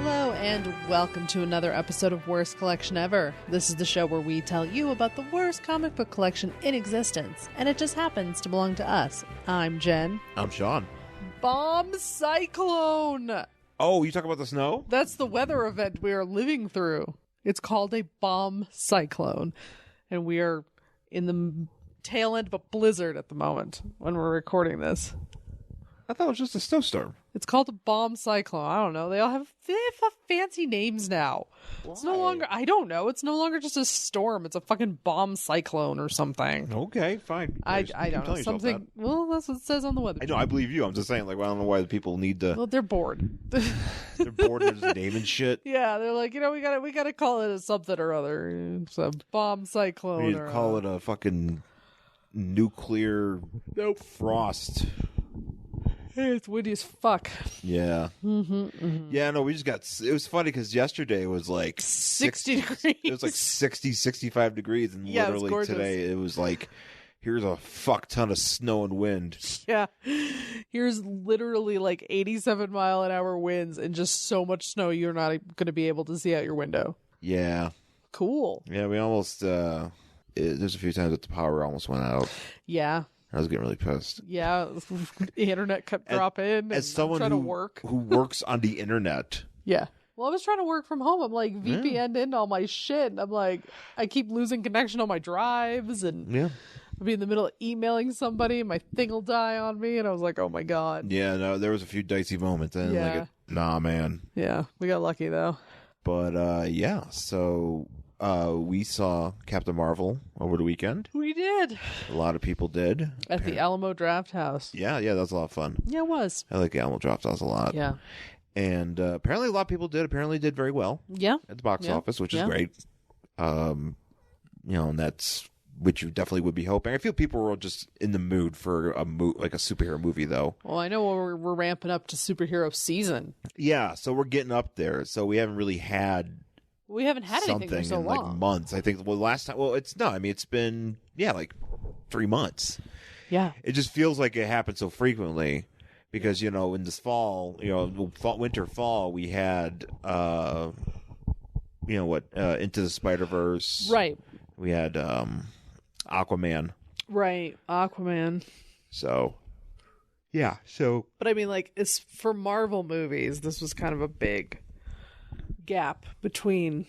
Hello and welcome to another episode of Worst Collection Ever. This is the show where we tell you about the worst comic book collection in existence, and it just happens to belong to us. I'm Jen. I'm Shawn. Bomb cyclone! Oh, you talk about the snow? That's the weather event we are living through. It's called a bomb cyclone, and we are in the tail end of a blizzard at the moment when we're recording this. I thought it was just a snowstorm. It's called a bomb cyclone. I don't know. They have fancy names now. Why? It's no longer, I don't know. It's no longer just a storm. It's a fucking bomb cyclone or something. Okay, fine. I don't know. Something, well, that's what it says on the weather. I know, I believe you. I'm just saying, like, I don't know why the people need to... Well, they're bored. They're bored of just naming shit. Yeah, they're like, we gotta call it a something or other. It's a bomb cyclone. We need to call it a fucking nuclear frost. It's windy as fuck. Yeah. Yeah, no, we just got... It was funny because yesterday was like... 60 degrees. It was like 60, 65 degrees. And Yeah, literally today it was like, here's a fuck ton of snow and wind. Yeah. Here's literally like 87-mile-an-hour winds and just so much snow you're not going to be able to see out your window. Yeah. Cool. Yeah, we almost... there's a few times that the power almost went out. Yeah. I was getting really pissed. Yeah, the internet kept dropping. As someone trying to work. who works on the internet. Yeah. Well, I was trying to work from home. I'm like VPN'd into all my shit. And I'm like, I keep losing connection on my drives. And I'll be in the middle of emailing somebody and my thing will die on me. And I was like, oh my God. Yeah, no, there was a few dicey moments. And nah, man. Yeah, we got lucky though. But yeah, so... we saw Captain Marvel over the weekend. We did. A lot of people did. At the Alamo Draft House. Yeah, that was a lot of fun. Yeah, it was. I like the Alamo Draft House a lot. Yeah. And apparently a lot of people did. Apparently did very well. Yeah. At the box office, which is great. And that's which you definitely would be hoping. I feel people were just in the mood for like a superhero movie, though. Well, I know we're ramping up to superhero season. Yeah, so we're getting up there. So we haven't really had... We haven't had anything for so in long. Like months. I think. Well, last time. Well, it's been like 3 months. Yeah. It just feels like it happens so frequently because in this fall, winter, fall, we had Into the Spider-Verse. Right. We had Aquaman. Right, Aquaman. So. Yeah. So. But I mean, like, it's for Marvel movies. This was kind of a big gap between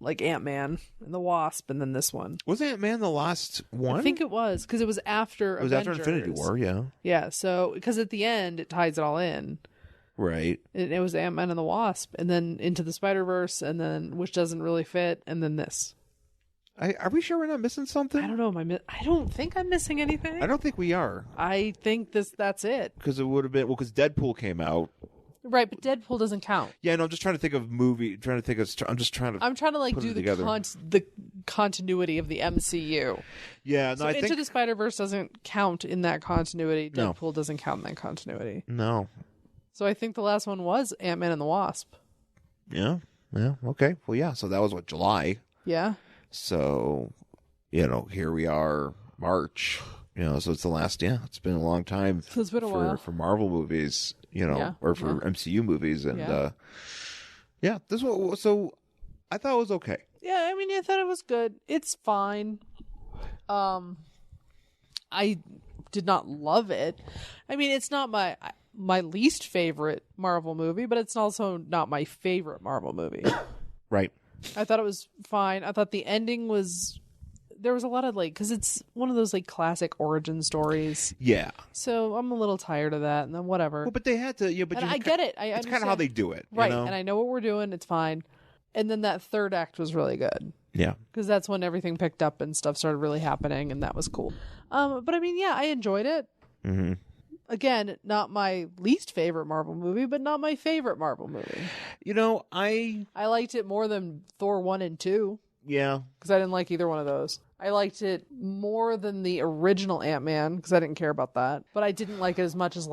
like Ant-Man and the Wasp and then this one. Was Ant-Man the last one? I think it was because it was after Avengers. After Infinity War, yeah. Yeah, so because at the end it ties it all in. Right. It was Ant-Man and the Wasp and then Into the Spider-Verse and then which doesn't really fit and then this. Are we sure we're not missing something? I don't know. I don't think I'm missing anything. I don't think we are. I think that's it. Because it would have been because Deadpool came out. Right, but Deadpool doesn't count. Yeah, no, I'm just trying to think of I'm trying to like do the continuity of the MCU. Yeah, no, so Into the Spider-Verse doesn't count in that continuity. Deadpool doesn't count in that continuity. No. So I think the last one was Ant-Man and the Wasp. Yeah. Yeah. Okay. Well, yeah. So that was July. Yeah. So, here we are, March. So it's the last. Yeah, it's been a long time. So it's been a while for Marvel movies. Or for MCU movies, and this one. So I thought it was okay. Yeah, I mean, I thought it was good. It's fine. I did not love it. I mean, it's not my least favorite Marvel movie, but it's also not my favorite Marvel movie. Right. I thought it was fine. I thought the ending was. There was a lot of because it's one of those classic origin stories. Yeah. So I'm a little tired of that, and then whatever. Well, but they had to. Yeah, but I get it. It's kind of how they do it, right? And I know what we're doing. It's fine. And then that third act was really good. Yeah. Because that's when everything picked up and stuff started really happening, and that was cool. But I mean, yeah, I enjoyed it. Mm-hmm. Again, not my least favorite Marvel movie, but not my favorite Marvel movie. I liked it more than Thor 1 and 2. Yeah. Because I didn't like either one of those. I liked it more than the original Ant-Man because I didn't care about that. But I didn't like it as much as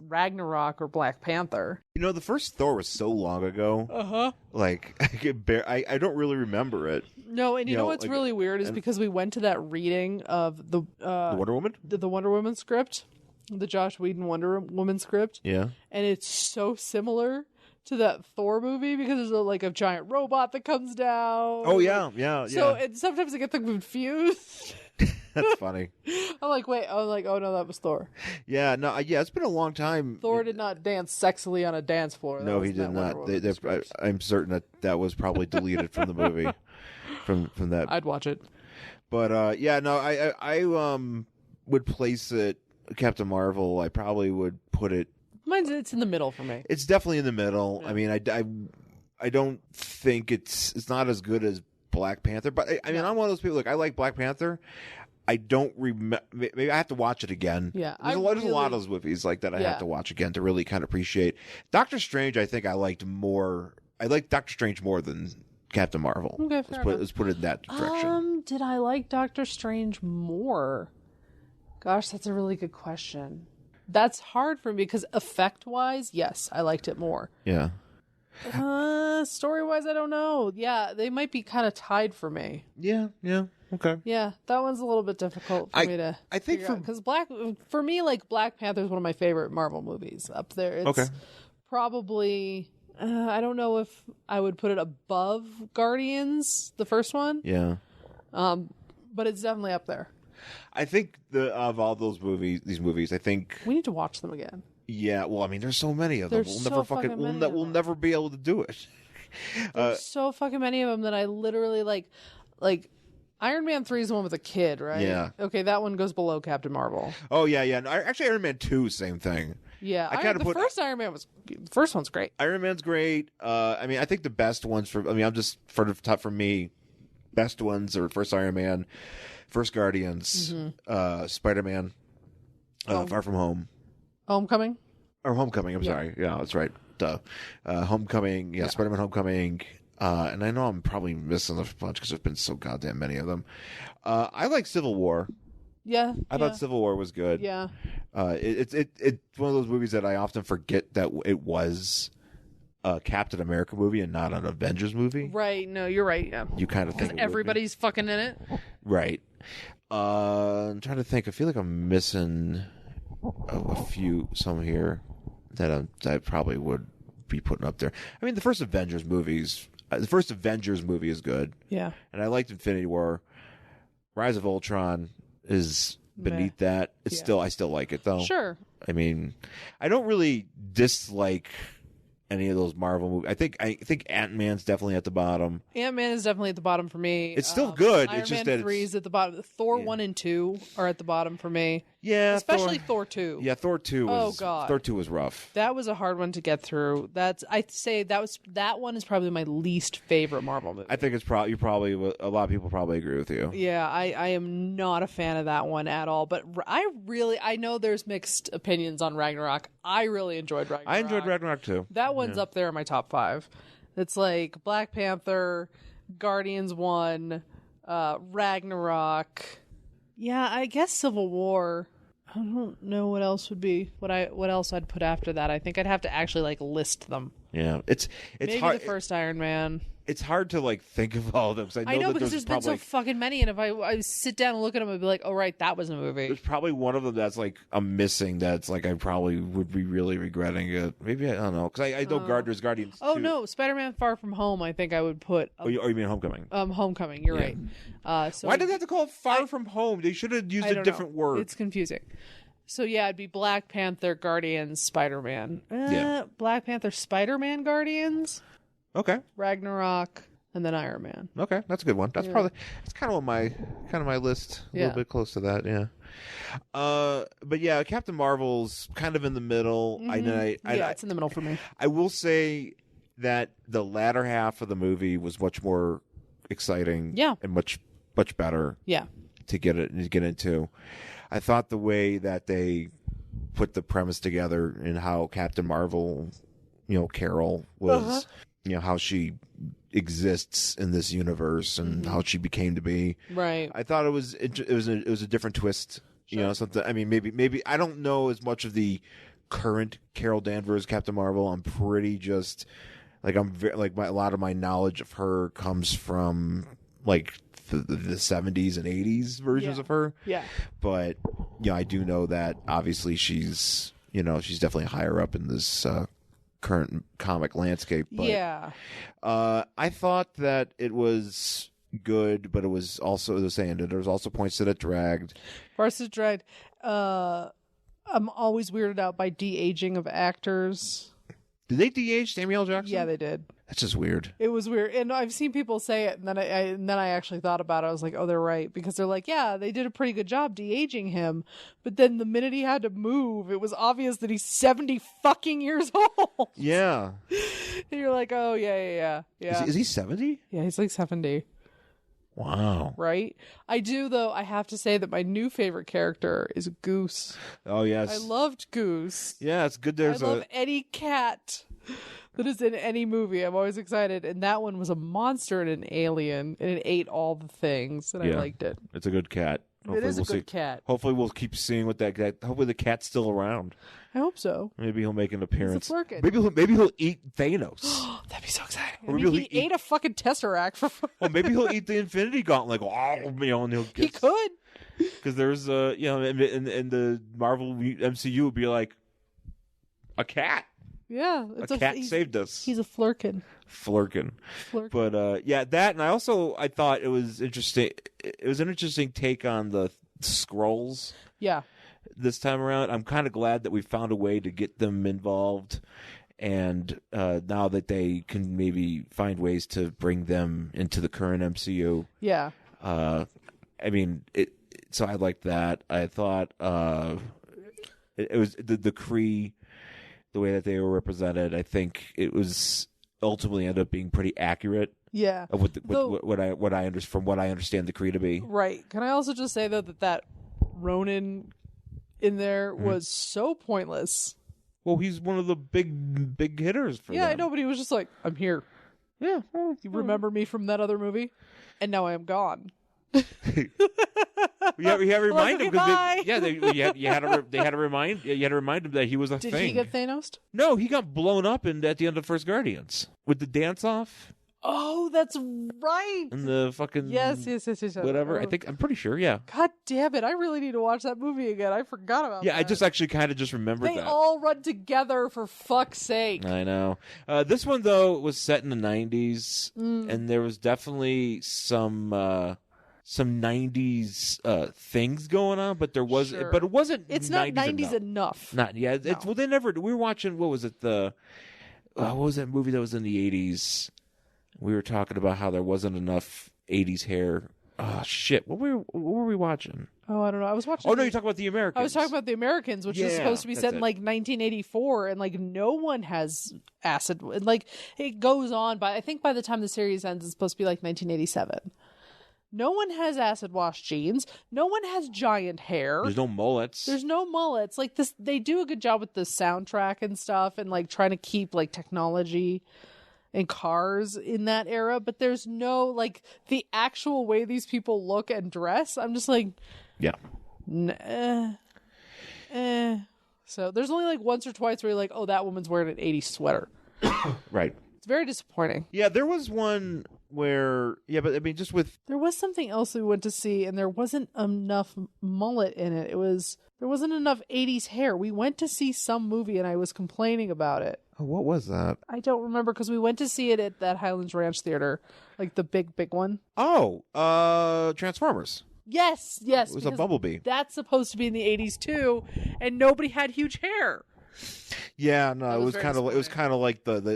Ragnarok or Black Panther. The first Thor was so long ago. Uh-huh. I don't really remember it. No, and you know what's really weird is because we went to that reading of the Wonder Woman? The Wonder Woman script. The Joss Whedon Wonder Woman script. Yeah. And it's so similar to that Thor movie because there's like a giant robot that comes down. Oh yeah. So and sometimes I get them confused. That's funny. I'm like, oh no, that was Thor. Yeah, no, it's been a long time. Thor did not dance sexily on a dance floor. No, he did not. I'm certain that was probably deleted from the movie. From that, I'd watch it. But I would place it. Captain Marvel. I probably would put it. It's in the middle for me. It's definitely in the middle. Yeah. I mean, I don't think it's not as good as Black Panther, but I mean, I'm one of those people. Like, I like Black Panther. I don't remember. Maybe I have to watch it again. Yeah, there's a lot of those movies like that I have to watch again to really kind of appreciate. Doctor Strange, I think I liked more. I liked Doctor Strange more than Captain Marvel. Okay, let's put it in that direction. Did I like Doctor Strange more? Gosh, that's a really good question. That's hard for me because effect-wise, yes, I liked it more. Yeah. Story-wise, I don't know. Yeah, they might be kind of tied for me. Yeah. Okay. Yeah, that one's a little bit difficult for me to. I think because for me, like Black Panther is one of my favorite Marvel movies. Up there, it's probably. I don't know if I would put it above Guardians, the first one. Yeah. But it's definitely up there. I think of all these movies, I think we need to watch them again. Yeah, well, I mean, there's so many of them. We'll never be able to do it. There's so fucking many of them that I literally like Iron Man 3 is the one with a kid, right? Yeah. Okay, that one goes below Captain Marvel. Oh yeah. No, actually, Iron Man 2, same thing. Yeah, first Iron Man the first one's great. Iron Man's great. I mean, I think the best ones I'm just for the top for me, best ones are first Iron Man, first Guardians, Spider-Man, Far From Home. Homecoming? I'm sorry. Yeah, that's right. Homecoming. Yeah, Spider-Man Homecoming. And I know I'm probably missing a bunch because there's been so goddamn many of them. I like Civil War. Yeah. I thought Civil War was good. Yeah. It's one of those movies that I often forget that it was a Captain America movie and not an Avengers movie. Right. No, you're right. Yeah. You kind of think everybody's fucking in it. Right. I'm trying to think. I feel like I'm missing some here that I probably would be putting up there. I mean, the first Avengers movie is good. Yeah. And I liked Infinity War. Rise of Ultron is beneath that. I still like it though. Sure. I mean, I don't really dislike any of those Marvel movies. I think Ant-Man's definitely at the bottom. Ant-Man is definitely at the bottom for me. It's still good. Iron it's just Man that 3 is at the bottom. Thor 1 and 2 are at the bottom for me. Yeah, especially Thor 2. Yeah, Thor 2 was. Oh god, Thor 2 was rough. That was a hard one to get through. I'd say that one is probably my least favorite Marvel movie. I think it's probably a lot of people probably agree with you. Yeah, I am not a fan of that one at all. But I know there's mixed opinions on Ragnarok. I really enjoyed Ragnarok. I enjoyed Ragnarok too. That one's up there in my top 5. It's like Black Panther, Guardians 1, Ragnarok. Yeah, I guess Civil War. I don't know what else would be what else I'd put after that. I think I'd have to actually list them. Yeah, it's maybe hard. The first Iron Man. It's hard to think of all of them because I know because there's been so fucking many, and if I sit down and look at them, I'd be like, "Oh right, that was a movie." There's probably one of them that's I'm missing. That's I probably would be really regretting it. Maybe I don't know because I know Guardians. Oh no, Spider-Man: Far From Home. I think I would put. You mean Homecoming? Homecoming. You're right. So why did they have to call it Far From Home? They should have used a different word. It's confusing. So yeah, it'd be Black Panther, Guardians, Spider-Man. Black Panther, Spider-Man, Guardians. Okay. Ragnarok, and then Iron Man. Okay, that's a good one. That's probably kind of on my list. A little bit close to that. Yeah. But yeah, Captain Marvel's kind of in the middle. Mm-hmm. It's in the middle for me. I will say that the latter half of the movie was much more exciting. Yeah. And much better. Yeah. To get into. I thought the way that they put the premise together and how Captain Marvel, Carol was, how she exists in this universe and how she became to be. Right. I thought it was a different twist. Sure. Something. I mean, maybe I don't know as much of the current Carol Danvers Captain Marvel. I'm pretty just I'm very, a lot of my knowledge of her comes from the 70s and 80s versions of her. Yeah. But I do know that obviously she's definitely higher up in this current comic landscape. But, yeah. I thought that it was good, but it was also, as I was saying, there was also points that it dragged. Parts that dragged. I'm always weirded out by de-aging of actors. Did they de-age Samuel L. Jackson? Yeah, they did. That's just weird. It was weird, and I've seen people say it, and then I actually thought about it. I was like, oh, they're right, because they're like, yeah, they did a pretty good job de-aging him, but then the minute he had to move, it was obvious that he's 70 fucking years old. Yeah. And you're like, oh yeah. Is he 70? Yeah, he's like 70. Wow. Right? I do, though. I have to say that my new favorite character is Goose. Oh, yes. I loved Goose. Yeah, it's good. I love any cat that is in any movie. I'm always excited. And that one was a monster and an alien, and it ate all the things, and I liked it. It's a good cat. Hopefully it is a good cat. Hopefully we'll keep seeing what that cat. Hopefully the cat's still around. I hope so. Maybe he'll make an appearance. It's Maybe he'll eat Thanos. That'd be so exciting. Or maybe he ate a fucking Tesseract for fun. Well, maybe he'll eat the Infinity Gauntlet. And he could. Because there's in the Marvel MCU would be like a cat. Yeah, a cat saved us. He's a flurkin. But that, and I thought it was interesting. It was an interesting take on the Skrulls. Yeah. This time around, I'm kind of glad that we found a way to get them involved, and now that they can maybe find ways to bring them into the current MCU. Yeah. I mean, so I liked that. I thought it was the Kree, the way that they were represented. I think it was ultimately ended up being pretty accurate. Yeah. Of what I understand the Kree to be. Right. Can I also just say though that Ronin in there was so pointless. Well, he's one of the big hitters for them. I know, but he was just like, I'm here. Yeah. You remember me from that other movie? And now I am gone. You had to remind him because you had to remind him that he was a thing. Did he get Thanos? No, he got blown up at the end of First Guardians with the dance off. Oh, that's right. And the fucking yes. whatever. I'm pretty sure. Yeah. God damn it! I really need to watch that movie again. I forgot about. Yeah, that. I just actually kind of just remembered that. They all run together for fuck's sake. I know. This one though was set in the 90s, and there was definitely some 90s things going on, but there was, but it wasn't. It's not 90s enough. Not yeah. No. Well, they never. We were watching. What was it? What was that movie that was in the 80s? We were talking about how there wasn't enough 80s hair. Oh shit! What were we watching? Oh, I don't know. I was watching. Oh no, you're talking about the Americans. I was talking about the Americans, which is supposed to be set in like 1984, and like no one has acid. Like it goes on, but I think by the time the series ends, it's supposed to be like 1987. No one has acid wash jeans. No one has giant hair. There's no mullets. Like this, they do a good job with the soundtrack and stuff, and like trying to keep like technology and cars in that era. But there's no like the actual way these people look and dress. I'm just like, yeah, So there's only like once or twice where you're like, oh, that woman's wearing an 80s sweater. Right. It's very disappointing. Yeah, there was one where, but I mean, just with... There was something else we went to see, and there wasn't enough mullet in it. There wasn't enough 80s hair. We went to see some movie, and I was complaining about it. Oh, what was that? I don't remember, because we went to see it at that Highlands Ranch Theater, like the big one. Oh, Transformers. Yes. It was a Bumblebee. That's supposed to be in the 80s, too, and nobody had huge hair. Yeah, no, it was kind of like a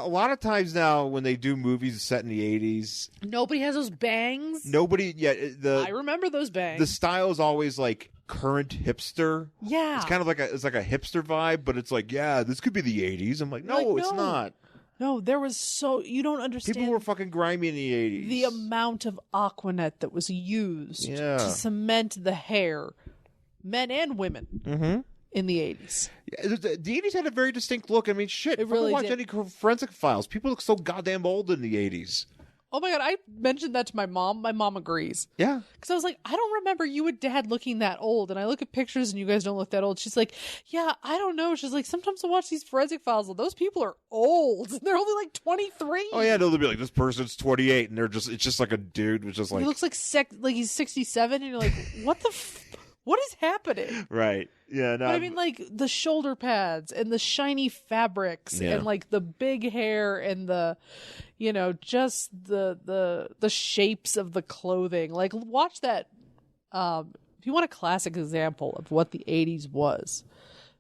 lot of times now when they do movies set in the 80s, nobody has those bangs. I remember those bangs. The style is always like current hipster. Yeah, it's kind of like a hipster vibe, but it's like, this could be the 80s. I'm like, no, it's not. No, there was you don't understand. People were fucking grimy in the 80s. The amount of Aquanet that was used to cement the hair, men and women. Mm-hmm. In the 80s. The 80s had a very distinct look. I mean, shit. It really watch did. any Forensic Files. People look so goddamn old in the 80s. Oh my God, I mentioned that to my mom. My mom agrees. Yeah. Because I was like, I don't remember you and Dad looking that old. And I look at pictures and you guys don't look that old. She's like, yeah, I don't know. She's like, sometimes I watch these Forensic Files and those people are old. They're only like 23. Oh yeah, no, they'll be like, this person's 28 and it's just like a dude with just like... He looks like he's 67 and you're like, what the what is happening? Right. Yeah. No. But I mean, like the shoulder pads and the shiny fabrics and like the big hair and the, just the shapes of the clothing. Like, watch that. If you want a classic example of what the 80s was,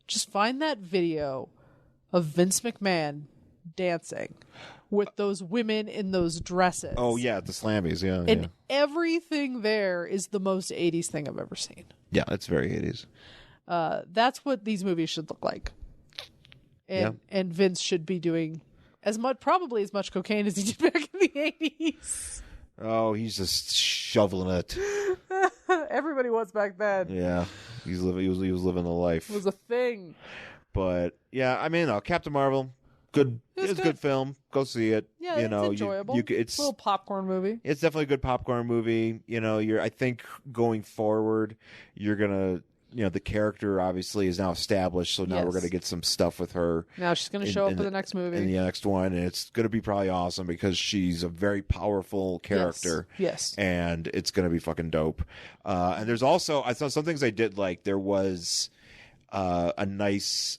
just find that video of Vince McMahon dancing with those women in those dresses. Oh, yeah, the Slammies, yeah. And everything there is the most 80s thing I've ever seen. Yeah, it's very 80s. That's what these movies should look like. And Vince should be doing probably as much cocaine as he did back in the 80s. Oh, he's just shoveling it. Everybody was back then. Yeah, he was living the life. It was a thing. But yeah, I mean, Captain Marvel, good. It was a good film. Go see it. Yeah, it's enjoyable. It's a little popcorn movie. It's definitely a good popcorn movie. I think going forward, you're gonna. The character obviously is now established, so now we're going to get some stuff with her. Now she's going to show up in the next movie. In the next one, and it's going to be probably awesome because she's a very powerful character. Yes. And it's going to be fucking dope. And there's also, I saw some things I did like. There was a nice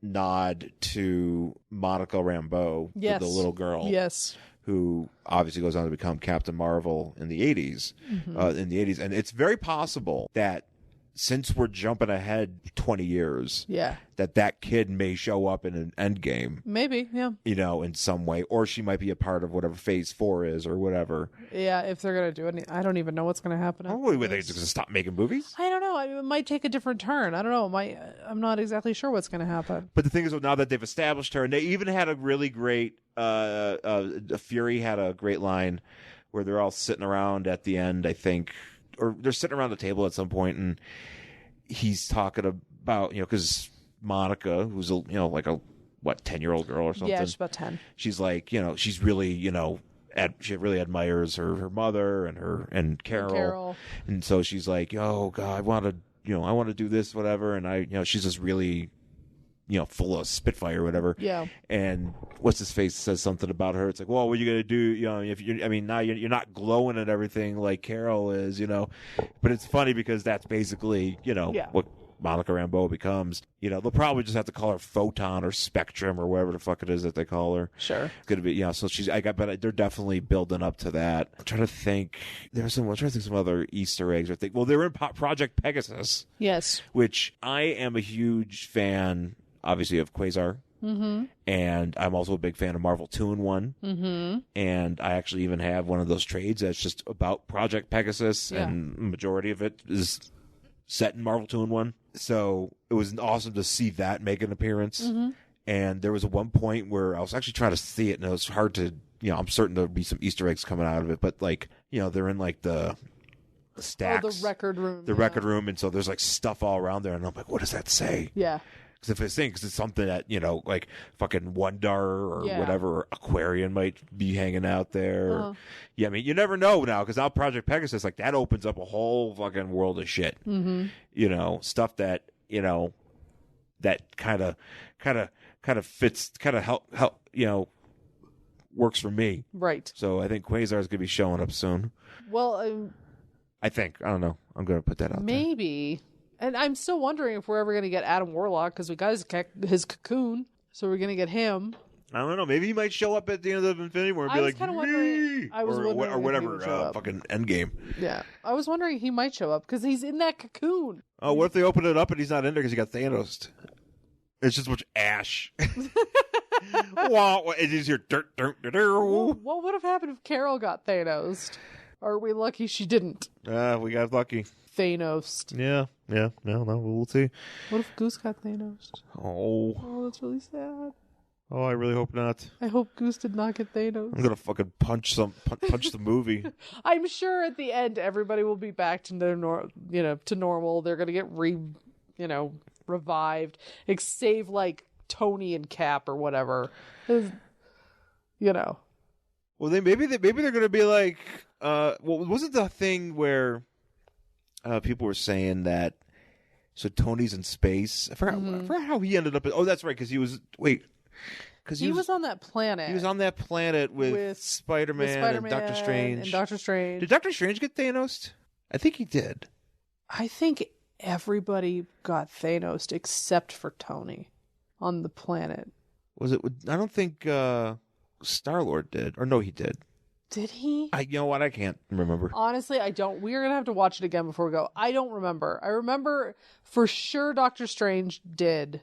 nod to Monica Rambeau, the little girl. Yes. Who obviously goes on to become Captain Marvel in the 80s. And it's very possible that since we're jumping ahead 20 years, that kid may show up in an Endgame. Maybe, yeah. In some way. Or she might be a part of whatever Phase 4 is or whatever. Yeah, if they're going to do it. I don't even know what's going to happen. Were they just going to stop making movies? I don't know. It might take a different turn. I don't know. I'm not exactly sure what's going to happen. But the thing is, now that they've established her, and they even had a really great... Fury had a great line where they're all sitting around at the end, I think... Or they're sitting around the table at some point, and he's talking about, because Monica, who's like a 10-year-old girl or something. Yeah, she's about 10. She's like, she's really, she really admires her mother and Carol. And so she's like, oh God, I want to do this, whatever. And she's just really, full of spitfire or whatever. Yeah. And what's his face says something about her. It's like, well, what are you gonna do? If now you're not glowing and everything like Carol is, But it's funny because that's basically, what Monica Rambeau becomes. They'll probably just have to call her Photon or Spectrum or whatever the fuck it is that they call her. Sure. It's gonna be, so but they're definitely building up to that. I'm trying to think. I'm trying to think some other Easter eggs. Well, they're in Project Pegasus. Yes. Which I am a huge fan, obviously, of Quasar. Mm-hmm. And I'm also a big fan of Marvel 2-in-1. Mm-hmm. And I actually even have one of those trades that's just about Project Pegasus, and the majority of it is set in Marvel 2-in-1. So it was awesome to see that make an appearance. Mm-hmm. And there was one point where I was actually trying to see it, and it was hard to, I'm certain there'll be some Easter eggs coming out of it, but they're in the stacks. Oh, the record room. The record room, and so there's stuff all around there, and I'm like, what does that say? Yeah. Because it's something that, like fucking Wondar or whatever, or Aquarian might be hanging out there. Uh-huh. Yeah, I mean, you never know now, because now Project Pegasus, that opens up a whole fucking world of shit. Mm-hmm. Stuff that, that kind of fits, kind of help, works for me. Right. So I think Quasar is going to be showing up soon. Well, I think. I don't know. I'm going to put that out maybe. There. And I'm still wondering if we're ever going to get Adam Warlock, because we got his cocoon, so we're going to get him. I don't know. Maybe he might show up at the end of Infinity War and be like, me! Or whatever, fucking Endgame. Yeah. I was wondering if he might show up, because he's in that cocoon. Oh, what if they open it up and he's not in there because he got Thanos? It's just much ash. Wow, it is your dirt. What would have happened if Carol got Thanos? Are we lucky she didn't? We got lucky. Thanos. Yeah. No, we'll see. What if Goose got Thanos? Oh, that's really sad. Oh, I really hope not. I hope Goose did not get Thanos. I'm gonna fucking punch the movie. I'm sure at the end everybody will be back to their to normal. They're gonna get revived, save Tony and Cap or whatever. Well, maybe they're gonna be like, wasn't the thing where people were saying that? So Tony's in space. I forgot how he ended up. Oh, that's right, because he was he was on that planet. He was on that planet with Spider-Man and Doctor Strange. Did Doctor Strange get Thanos? I think he did. I think everybody got Thanos except for Tony on the planet. Was it? I don't think Star-Lord did. Or no, he did. Did he? You know what? I can't remember. Honestly, I don't. We're going to have to watch it again before we go. I don't remember. I remember for sure Doctor Strange did.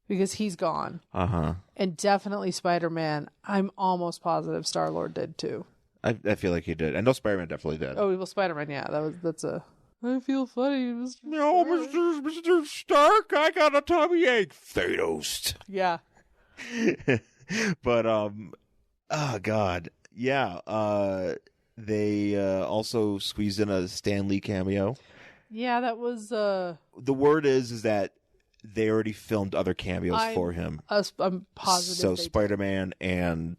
Because he's gone. Uh-huh. And definitely Spider-Man. I'm almost positive Star-Lord did too. I feel like he did. I know Spider-Man definitely did. Oh, well, Spider-Man, yeah. That's a... I feel funny, Mr. No, Mr. Stark, I got a tummy ache. Thanos. Yeah. But, oh, God. Yeah. They also squeezed in a Stan Lee cameo. Yeah, that was... The word is that they already filmed other cameos for him. I'm positive. So Spider-Man and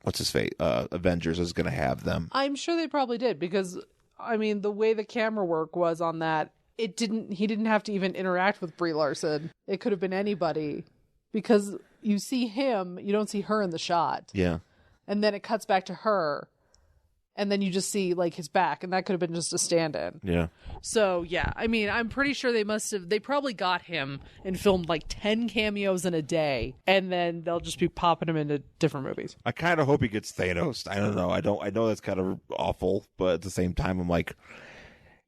what's his face? Avengers is going to have them. I'm sure they probably did because I mean the way the camera work was on that, he didn't have to even interact with Brie Larson. It could have been anybody because you see him, you don't see her in the shot. Yeah. And then it cuts back to her. And then you just see like his back, and that could have been just a stand-in. Yeah. So yeah, I mean, I'm pretty sure they probably got him and filmed like 10 cameos in a day, and then they'll just be popping him into different movies. I kind of hope he gets Thanos. I don't know. I know that's kind of awful, but at the same time, I'm like,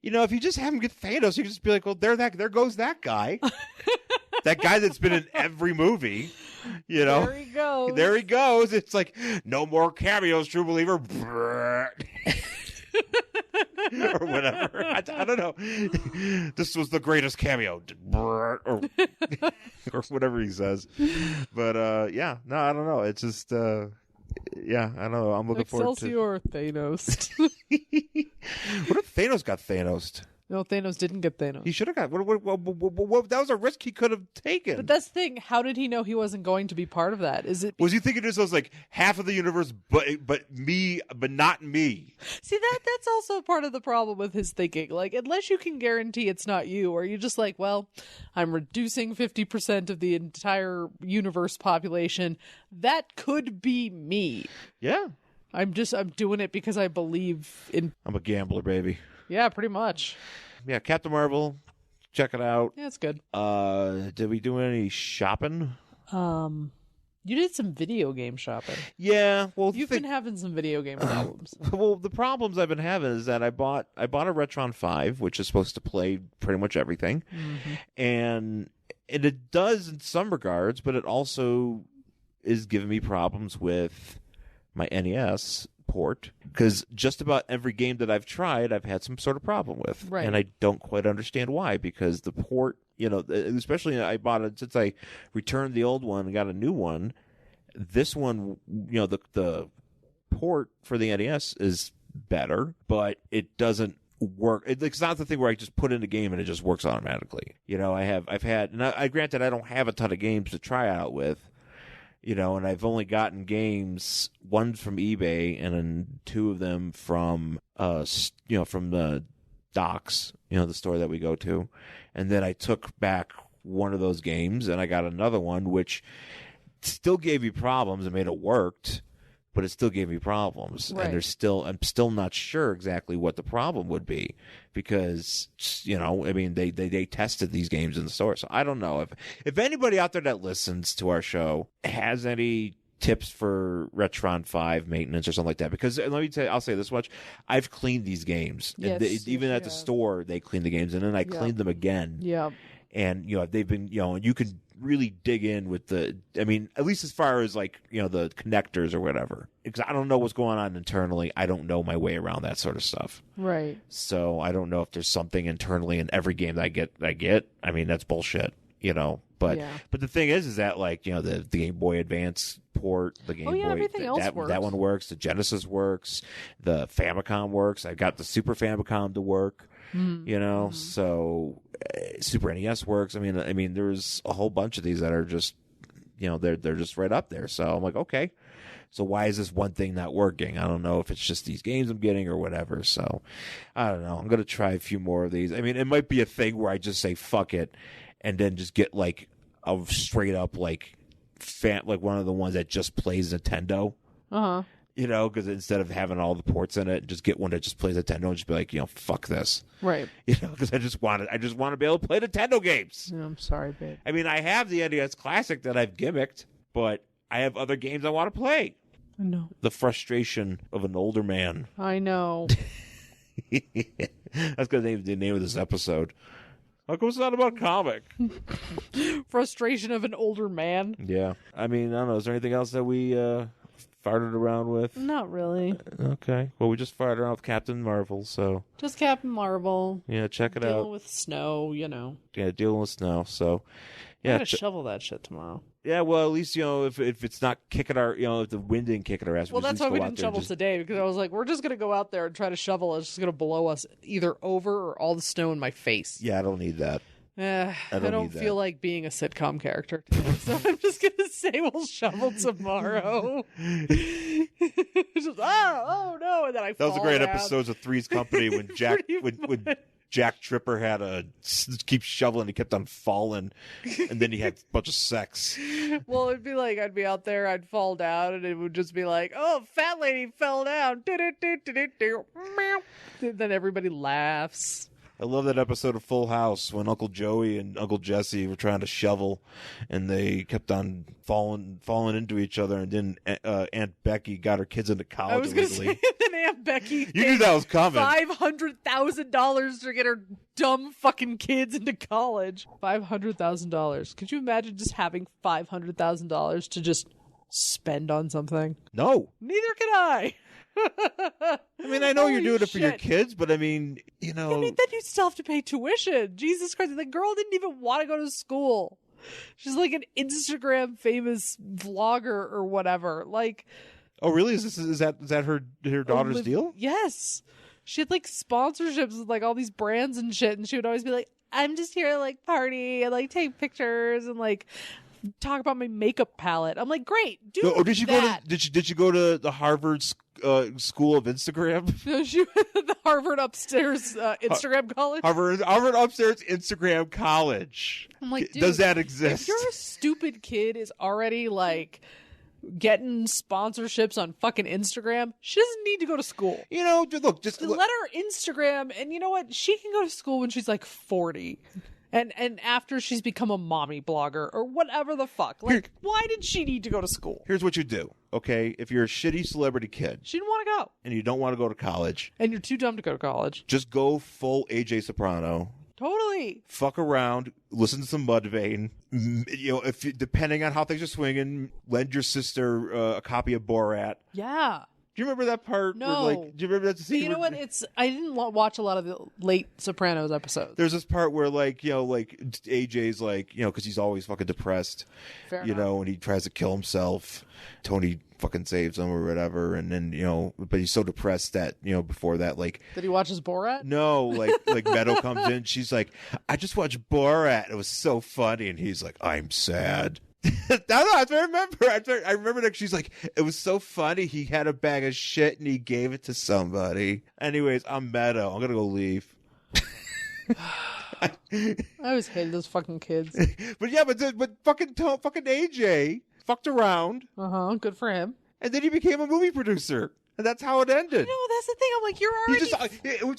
if you just have him get Thanos, you can just be like, well, there goes that guy. That guy that's been in every movie, There he goes. There he goes. It's like, no more cameos, true believer. Or whatever. I don't know. This was the greatest cameo. Or whatever he says. But, yeah. No, I don't know. It's just, I don't know. I'm looking forward to... Excelsior Thanos. What if Thanos got Thanos'd? No, Thanos didn't get Thanos. He should have got. What, that was a risk he could have taken. But that's the thing. How did he know he wasn't going to be part of that? Was he thinking this was like half of the universe, but me, but not me? See, that's also part of the problem with his thinking. Like, unless you can guarantee it's not you, or you're just like, well, I'm reducing 50% of the entire universe population. That could be me. Yeah. I'm doing it because I believe in. I'm a gambler, baby. Yeah, pretty much. Yeah, Captain Marvel. Check it out. Yeah, it's good. Did we do any shopping? You did some video game shopping. Yeah, well, you've been having some video game problems. Well, the problems I've been having is that I bought a Retron 5, which is supposed to play pretty much everything, and it does in some regards, but it also is giving me problems with my NES port, because just about every game that I've tried, I've had some sort of problem with. Right. And I don't quite understand why, because the port, especially I bought it since I returned the old one and got a new one. This one, the port for the NES is better, but it doesn't work. It's not the thing where I just put in a game and it just works automatically. I've had, and I granted I don't have a ton of games to try out with, and I've only gotten games, one from eBay and then two of them from, from the Docks, the store that we go to. And then I took back one of those games and I got another one, which still gave me problems and made it worked, but it still gave me problems. Right. And I'm still not sure exactly what the problem would be because, they tested these games in the store. So I don't know if anybody out there that listens to our show has any tips for Retron 5 maintenance or something like that, because let me tell you, I'll say this much. I've cleaned these games. Yes, and even at the store, they clean the games and then I cleaned them again. Yeah. And, they've been, you could really dig in with at least as far as the connectors or whatever. Because I don't know what's going on internally. I don't know my way around that sort of stuff. Right. So I don't know if there's something internally in every game that I get. I mean, that's bullshit, But the thing is that the Game Boy Advance port, the Game Boy, everything else works. That one works. The Genesis works. The Famicom works. I got the Super Famicom to work. So Super NES works. I mean, there's a whole bunch of these that are just, they're just right up there. So I'm like, okay, so why is this one thing not working? I don't know if it's just these games I'm getting or whatever. So I don't know. I'm going to try a few more of these. I mean, it might be a thing where I just say, fuck it. And then just get a straight up one of the ones that just plays Nintendo. You know, because instead of having all the ports in it, just get one that just plays Nintendo and just be like, fuck this. Right. You know, because I just want to be able to play Nintendo games. Yeah, I'm sorry, babe. I mean, I have the NES Classic that I've gimmicked, but I have other games I want to play. I know. The frustration of an older man. I know. That's going to be the name of this episode. How come it's not about comic? Frustration of an older man? Yeah. I mean, I don't know. Is there anything else that we farted around with? Not really. Okay. Well, we just farted around with Captain Marvel, so. Just Captain Marvel. Yeah, check it out. Dealing with snow, Yeah, dealing with snow, so. Yeah. I gotta shovel that shit tomorrow. Yeah, well, at least, if it's not kicking our, if the wind didn't kick at our ass. Well, that's why we didn't shovel today, because I was like, we're just going to go out there and try to shovel. It's just going to blow us either over or all the snow in my face. Yeah, I don't need that. I don't feel like being a sitcom character today, so I'm just going to say we'll shovel tomorrow. Just, oh, no, and then I fall That was a great down. episode of Three's Company when Jack when Jack Tripper had keep shoveling, he kept on falling, and then he had a bunch of sex. Well, it'd be like I'd be out there, I'd fall down, and it would just be like, "Oh, fat lady fell down." Then everybody laughs. I love that episode of Full House when Uncle Joey and Uncle Jesse were trying to shovel, and they kept on falling into each other, and then Aunt Becky got her kids into college. I was going to say, then Aunt Becky you knew that was coming. $500,000 to get her dumb fucking kids into college. $500,000. Could you imagine just having $500,000 to just spend on something? No. Neither can I. I mean, I know Holy you're doing it for your shit. kids, but I mean, then you still have to pay tuition. Jesus Christ. The girl didn't even want to go to school. She's like an Instagram famous vlogger or whatever. Like, oh, really? Is that her daughter's deal? Yes. She had like sponsorships with like all these brands and shit, and she would always be like, I'm just here to like party and like take pictures and like talk about my makeup palette. I'm like, great, do did you that. did you go to the Harvard School of Instagram? No, she the Harvard upstairs Instagram college. Harvard upstairs Instagram college. I'm like, dude, does that exist? If your stupid kid is already like getting sponsorships on fucking Instagram, she doesn't need to go to school. Look, let her Instagram, and you know what? She can go to school when she's like 40. And after she's become a mommy blogger or whatever the fuck. Like, why did she need to go to school? Here's what you do, okay? If you're a shitty celebrity kid. She didn't want to go. And you don't want to go to college. And you're too dumb to go to college. Just go full AJ Soprano. Totally. Fuck around, listen to some Mudvayne. Depending on how things are swinging, lend your sister a copy of Borat. Yeah. Do you remember that part? No. Where, do you remember that scene? You know what? I didn't watch a lot of the late Sopranos episodes. There's this part where AJ's because he's always fucking depressed, Fair enough. and he tries to kill himself. Tony fucking saves him or whatever, and then but he's so depressed that before that did he watch his Borat? No, like Meadow comes in, she's like, I just watched Borat. It was so funny, and he's like, I'm sad. I remember that she's like, it was so funny. He had a bag of shit and he gave it to somebody. Anyways, I'm Meadow. I'm gonna go leave. I always hated those fucking kids. but fucking AJ fucked around. Good for him. And then he became a movie producer. And that's how it ended. No, that's the thing. I'm like,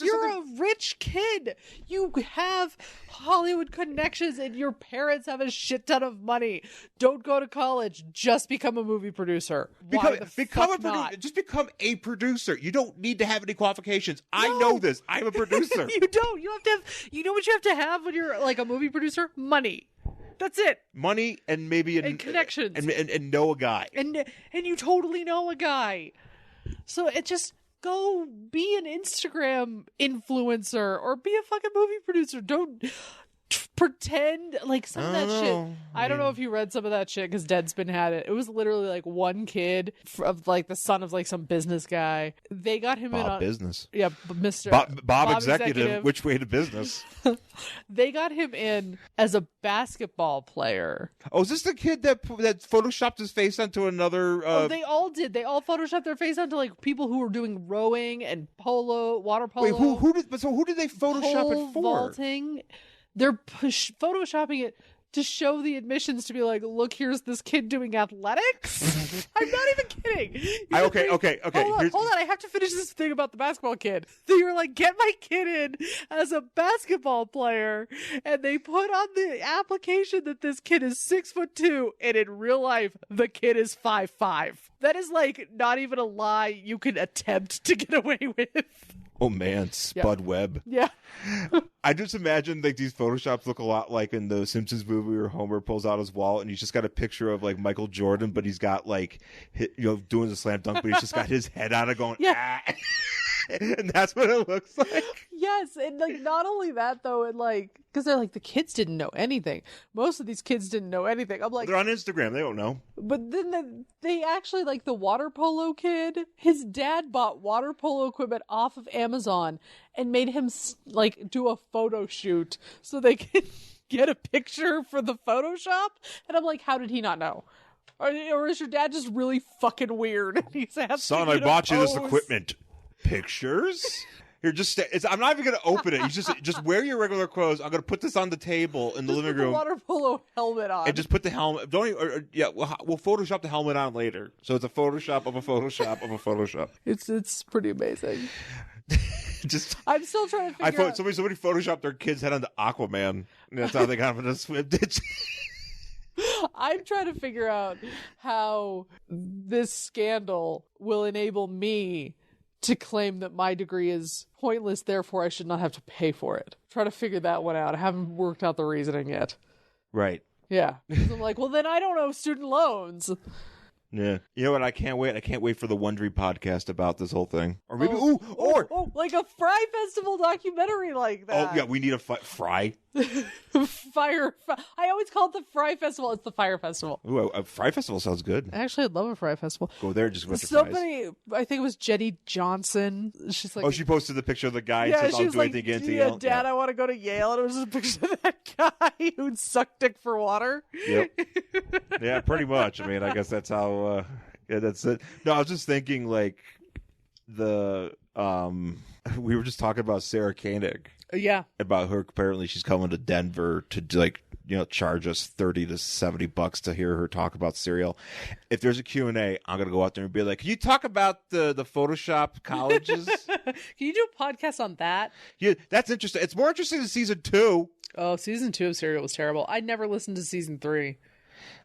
you're a rich kid. You have Hollywood connections and your parents have a shit ton of money. Don't go to college. Just become a movie produder. Just become a producer. You don't need to have any qualifications. No. I know this. I'm a producer. You don't. You have to have, you know what you have to have when you're like a movie producer? Money. That's it. Money and maybe and connections. And know a guy. And you totally know a guy. So it just go be an Instagram influencer or be a fucking movie producer. Don't pretend like some of that shit. I don't know if you read some of that shit because Deadspin had it. It was literally like one kid of like the son of like some business guy. They got him in on business. Yeah, Mr. Bob executive. Which way to business? They got him in as a basketball player. Oh, is this the kid that photoshopped his face onto another? They all did. They all photoshopped their face onto like people who were doing rowing and water polo. Wait, who did they Photoshop it for? Vaulting. They're photoshopping it to show the admissions to be like, look, here's this kid doing athletics. I'm not even kidding. saying. Okay. Hold on. I have to finish this thing about the basketball kid. So you're like, get my kid in as a basketball player, and they put on the application that this kid is 6'2", and in real life, the kid is 5'5". That is like not even a lie you can attempt to get away with. Oh man, Spud Webb. Yeah. I just imagine like these Photoshops look a lot like in the Simpsons movie where Homer pulls out his wallet and he's just got a picture of like Michael Jordan, but he's got like, doing the slam dunk, but he's just got his head on it going, ah. And that's what it looks like. Yes, and like not only that though, and like because they're like the kids didn't know anything. Most of these kids didn't know anything. I'm like, they're on Instagram, they don't know. But then they actually like the water polo kid. His dad bought water polo equipment off of Amazon and made him like do a photo shoot so they could get a picture for the Photoshop. And I'm like, how did he not know? Or is your dad just really fucking weird? And he's asking Son, I bought you this equipment. Pictures? Here, I'm not even going to open it. You just wear your regular clothes. I'm going to put this on the table in the living room. Put the water polo helmet on. And just put the helmet. We'll Photoshop the helmet on later. So it's a Photoshop of a Photoshop of a Photoshop. It's pretty amazing. I'm still trying to figure out. Somebody Photoshopped their kid's head onto Aquaman. And that's how they got him in a swim ditch. I'm trying to figure out how this scandal will enable me to claim that my degree is pointless, therefore I should not have to pay for it. Try to figure that one out. I haven't worked out the reasoning yet. Right. Yeah. Because I'm like, well, then I don't owe student loans. Yeah. You know what? I can't wait. I can't wait for the Wondery podcast about this whole thing. Or maybe, like a Fry Festival documentary like that. Oh, yeah, we need a Fry. I always call it the Fry Festival. It's the Fire Festival. Ooh, a Fry Festival sounds good. Actually, I'd love a Fry Festival. Go there just with somebody, your fries. I think it was Jenny Johnson. She's like, she posted the picture of the guy. Yeah, and says, she was like, Yale. Dad, I want to go to Yale. And it was just a picture of that guy who'd suck dick for water. Yep. Yeah, pretty much. I mean, I guess that's how... yeah, that's it. No, I was just thinking, like, we were just talking about Sarah Koenig. Yeah. About her, apparently she's coming to Denver to, like, charge us $30 to $70 to hear her talk about cereal. If there's a Q&A, I'm going to go out there and be like, can you talk about the Photoshop colleges? Can you do a podcast on that? Yeah, that's interesting. It's more interesting than season 2. Oh, season 2 of Serial was terrible. I never listened to season 3.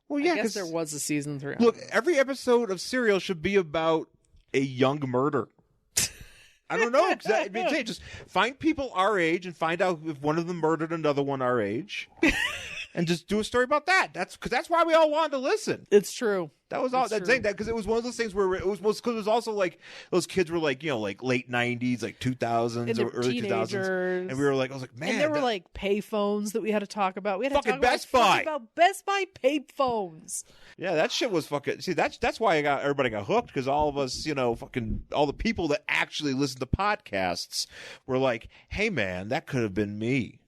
Well, yeah, I guess there was a season 3. Look, every episode of Serial should be about a young murder. I don't know. Just find people our age and find out if one of them murdered another one our age. And just do a story about that. That's why we all wanted to listen. It's true. That was all that thing. Because it was one of those things where it was also like those kids were like like late 90s, like 2000s or early 2000s, and we were like, I was like, man, and there were like payphones that we had to talk about. We had fucking to talk Best Buy about Best Buy payphones. Yeah, that shit was fucking. See, that's why everybody got hooked, because all of us, fucking all the people that actually listen to podcasts were like, hey man, that could have been me.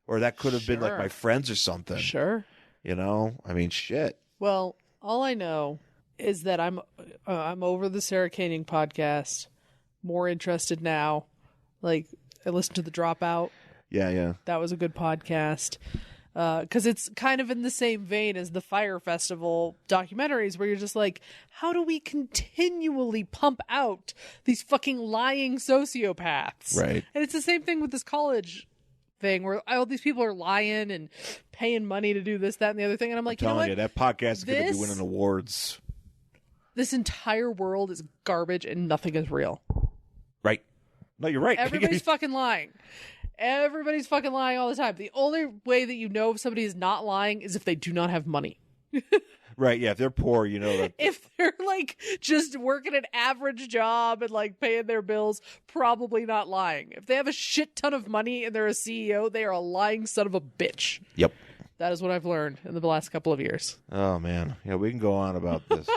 Or that could have been like my friends or something. Sure. I mean, shit. Well, all I know is that I'm over the Sarah Koenig podcast. More interested now. Like, I listened to The Dropout. Yeah. That was a good podcast. Because it's kind of in the same vein as the Fire Festival documentaries, where you're just like, how do we continually pump out these fucking lying sociopaths? Right. And it's the same thing with this college thing where all these people are lying and paying money to do this, that, and the other thing. And I'm like, telling you, that podcast is going to be winning awards. This entire world is garbage and nothing is real. Right. No, you're right. Everybody's fucking lying. Everybody's fucking lying all the time. The only way that you know if somebody is not lying is if they do not have money. Right, yeah, if they're poor, that. If they're like just working an average job and like paying their bills, probably not lying. If they have a shit ton of money and they're a CEO, they are a lying son of a bitch. Yep. That is what I've learned in the last couple of years. Oh, man. Yeah, we can go on about this.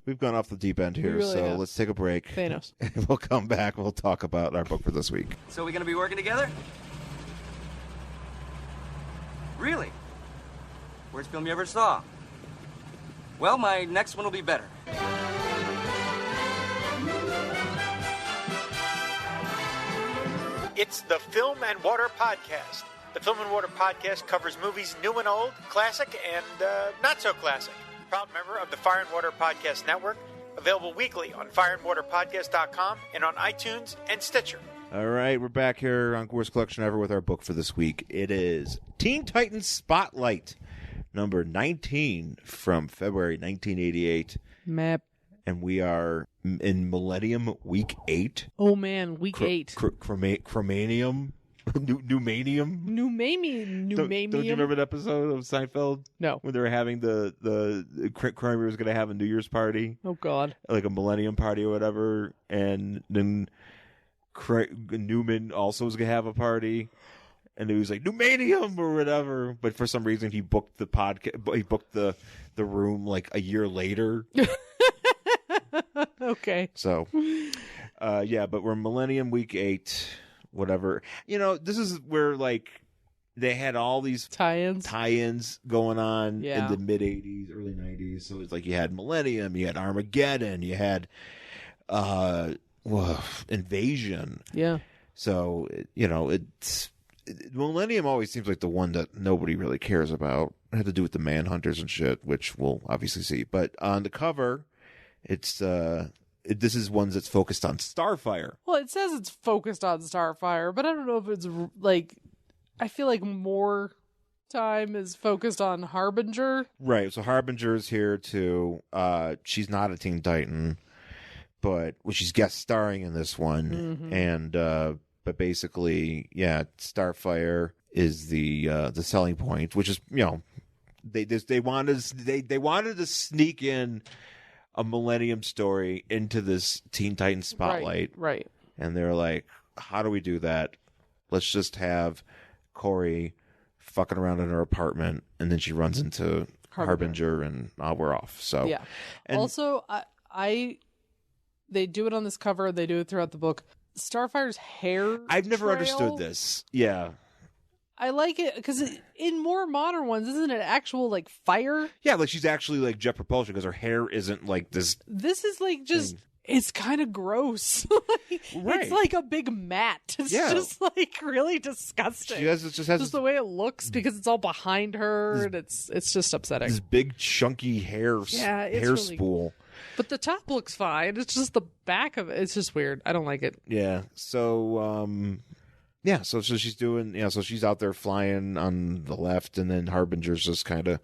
We've gone off the deep end here, really so let's take a break. Thanos. And we'll come back. We'll talk about our book for this week. So we're going to be working together? Really? Worst film you ever saw? Well, my next one will be better. It's the Film and Water Podcast. The Film and Water Podcast covers movies new and old, classic and not so classic. Proud member of the Fire and Water Podcast Network, Available weekly on fireandwaterpodcast.com and on iTunes and Stitcher. All right, we're back here on Worst Collection Ever with our book for this week. It is Teen Titans Spotlight, number 19 from February 1988. Map. And we are in Millennium Week 8. Oh, man, Week 8. Cromanium? Pneumanium? Pneumanium. Don't you remember that episode of Seinfeld? No. When they were having the Kramer was going to have a New Year's party. Oh, God. Like a Millennium party or whatever. And then Newman also was going to have a party. And he was like, Pneumanium or whatever. But for some reason, he booked the podcast. He booked the room like a year later. Okay. So, yeah, but we're Millennium Week 8, whatever. You know, this is where, like, they had all these tie-ins going on in the mid-'80s, early 90s. So it's like you had Millennium, you had Armageddon, you had Invasion. Yeah. So, you know, Millennium always seems like the one that nobody really cares about. It had to do with the Manhunters and shit, which we'll obviously see. But on the cover, it's this is one that's focused on Starfire. Well, it says it's focused on Starfire, but I don't know if it's like, I feel like more time is focused on Harbinger. Right. So Harbinger is here too. She's not a Teen Titan, but she's guest starring in this one. Mm-hmm. And but basically, yeah, Starfire is the selling point, which is, you know, they wanted to sneak in a Millennium story into this Teen Titans spotlight. Right. And they're like, how do we do that? Let's just have Kory fucking around in her apartment, and then she runs into Harbinger and we're off. So yeah. And also, they do it on this cover. They do it throughout the book. Starfire's hair. I've never trail, understood this. Yeah. I like it because in more modern ones, isn't it actual like fire? Yeah, like she's actually like jet propulsion because her hair isn't like this. This is like just thing. It's kind of gross. Right. It's like a big mat. It's just like really disgusting. She has, just has the way it looks because it's all behind her and it's just upsetting. This big chunky hair hair spool. But the top looks fine. It's just the back of it. It's just weird. I don't like it. Yeah. So yeah, so she's doing, so she's out there flying on the left, and then Harbinger's just kind of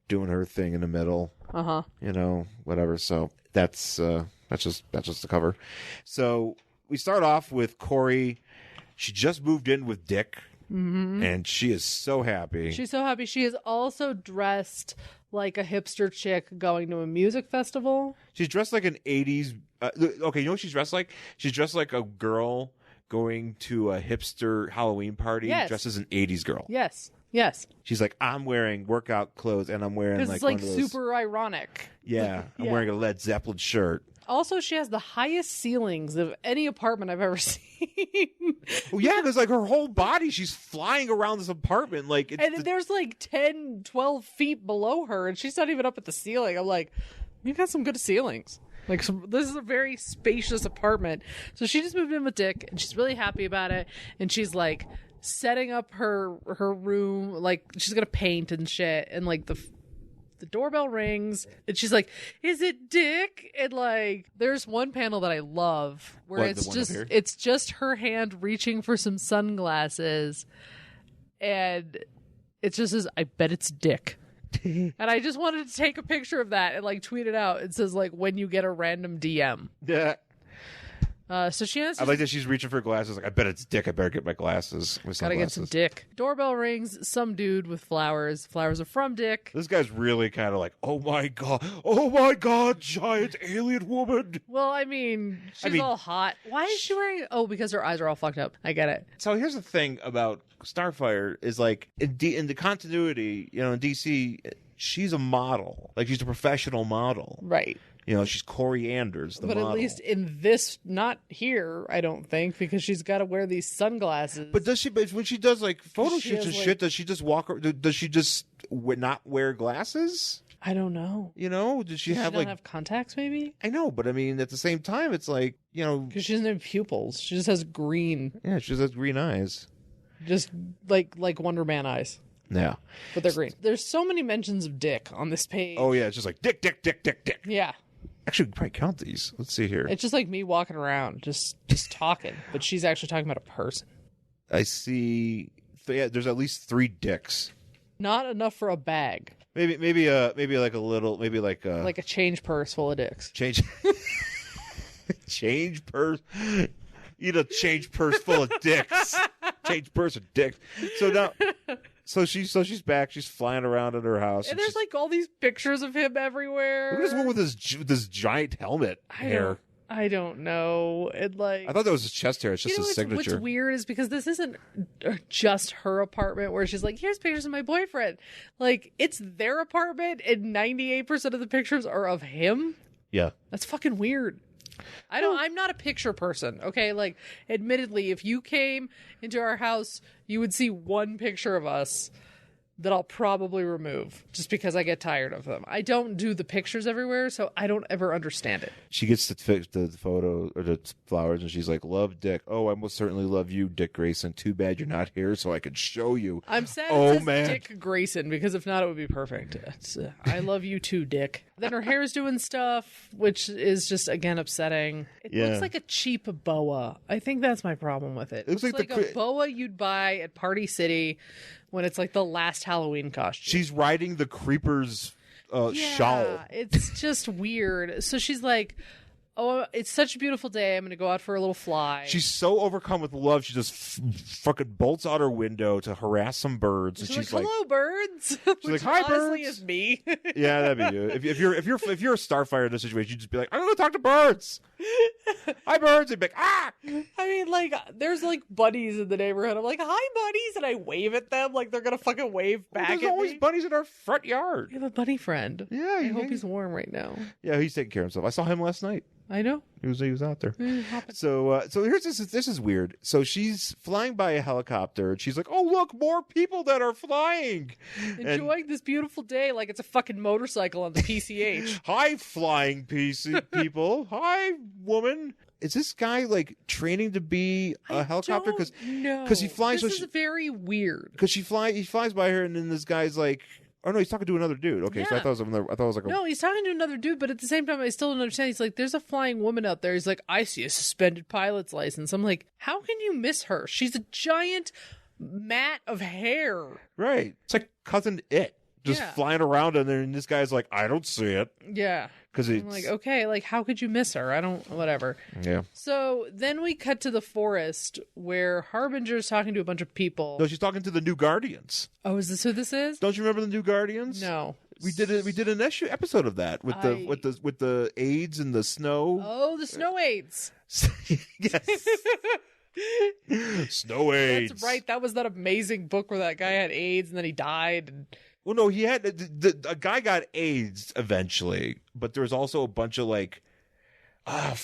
doing her thing in the middle. You know, whatever. So that's just the cover. So we start off with Kory. She just moved in with Dick, and she is so happy. She's so happy. She is also dressed like a hipster chick going to a music festival. She's dressed like an 80s. Okay, you know what she's dressed like? She's dressed like a girl going to a hipster Halloween party dressed as an 80s girl. Yes. She's like, I'm wearing workout clothes and I'm wearing like it's like one of those... super ironic. Yeah, I'm wearing a Led Zeppelin shirt. Also, she has the highest ceilings of any apartment I've ever seen. Well, yeah, because like her whole body, she's flying around this apartment. Like, there's like 10, 12 feet below her and she's not even up at the ceiling. I'm like, you've got some good ceilings. Like, this is a very spacious apartment. So she just moved in with Dick, and she's really happy about it. And she's like setting up her room, like she's gonna paint and shit. And like the doorbell rings, and she's like, "Is it Dick?" And like, there's one panel that I love where it's just her hand reaching for some sunglasses, and it just says, "I bet it's Dick." And I just wanted to take a picture of that and like tweet it out. It says like, when you get a random DM. Yeah. So she has. I like that she's reaching for glasses. Like, I bet it's Dick. I better get my glasses. Gotta get some Dick. Doorbell rings. Some dude with flowers. Flowers are from Dick. This guy's really kind of like, oh my god, giant alien woman. Well, I mean, she's all hot. Why is she wearing? Oh, because her eyes are all fucked up. I get it. So here's the thing about Starfire is like in the continuity, you know, in DC, she's a model. Like, she's a professional model, right? You know, she's Kory Anders, the model. But at least in this, not here, I don't think, because she's got to wear these sunglasses. But does she? But when she does like photo shoots and shit, does she just walk? Does she just not wear glasses? I don't know. You know, does she have have contacts? Maybe. I know, but I mean, at the same time, it's like, you know, because she doesn't have pupils. She just has green. Yeah, she just has green eyes. Just like Wonder Man eyes. Yeah, but they're green. There's so many mentions of Dick on this page. Oh yeah, it's just like Dick. Yeah. Actually, we can probably count these. Let's see here. It's just like me walking around, just talking, but she's actually talking about a person. I see. Yeah, there's at least 3 dicks. Not enough for a bag. Maybe like a little, maybe like a change purse full of dicks. Change purse. Eat a change purse full of dicks. Change purse of dicks. So now, she's back. She's flying around in her house, and there's like all these pictures of him everywhere. Look at this one with this giant helmet hair. I don't know. It like I thought that was his chest hair. It's just his signature. What's weird is because this isn't just her apartment where she's like, here's pictures of my boyfriend. Like, it's their apartment and 98% of the pictures are of him. Yeah. That's fucking weird. I'm not a picture person, okay? Like, admittedly, if you came into our house, you would see one picture of us that I'll probably remove just because I get tired of them. I don't do the pictures everywhere, so I don't ever understand it. She gets the photo or the flowers, and she's like, "Love, Dick. Oh, I most certainly love you, Dick Grayson. Too bad you're not here, so I could show you." I'm sad it says Dick Grayson because if not, it would be perfect. I love you too, Dick. Then her hair's doing stuff, which is just again upsetting. It looks like a cheap boa. I think that's my problem with it. It looks like a boa you'd buy at Party City when it's like the last Halloween costume. She's riding the creeper's shawl. It's just weird. So she's like, oh, it's such a beautiful day. I'm going to go out for a little fly. She's so overcome with love, she just fucking bolts out her window to harass some birds. And she's like, hello, birds. She's like, hi, honestly birds. Is me. Yeah, that'd be you. If you're a Starfire in this situation, you'd just be like, I'm going to talk to birds. Hi, birds. And be like, ah. I mean, like, there's like buddies in the neighborhood. I'm like, hi, buddies, and I wave at them like they're gonna fucking wave back at me. There's always buddies in our front yard. We have a buddy friend. Yeah, I hope he's warm right now. Yeah, he's taking care of himself. I saw him last night. I know. He was out there. So here's this is weird. So she's flying by a helicopter and she's like, "Oh, look, more people that are flying. Enjoying this beautiful day like it's a fucking motorcycle on the PCH." Hi, flying people. Hi, woman. Is this guy like training to be a helicopter? Because he flies. This is very weird. Because he flies by her, and then this guy's like, oh no, he's talking to another dude. Okay, so I thought it was like no, he's talking to another dude, but at the same time, I still don't understand. He's like, there's a flying woman out there. He's like, I see a suspended pilot's license. I'm like, how can you miss her? She's a giant mat of hair. Right. It's like Cousin It. Just flying around in there, and this guy's like, I don't see it. Yeah. Because I'm like, okay, like, how could you miss her? I don't, whatever. Yeah. So then we cut to the forest where Harbinger's talking to a bunch of people. No, she's talking to the New Guardians. Oh, is this who this is? Don't you remember the New Guardians? No. We did an episode of that with the AIDS and the snow. Oh, the snow AIDS. Yes. Snow AIDS. That's right. That was that amazing book where that guy had AIDS and then he died. And... Well, no, he had a guy got AIDS eventually, but there was also a bunch of like, I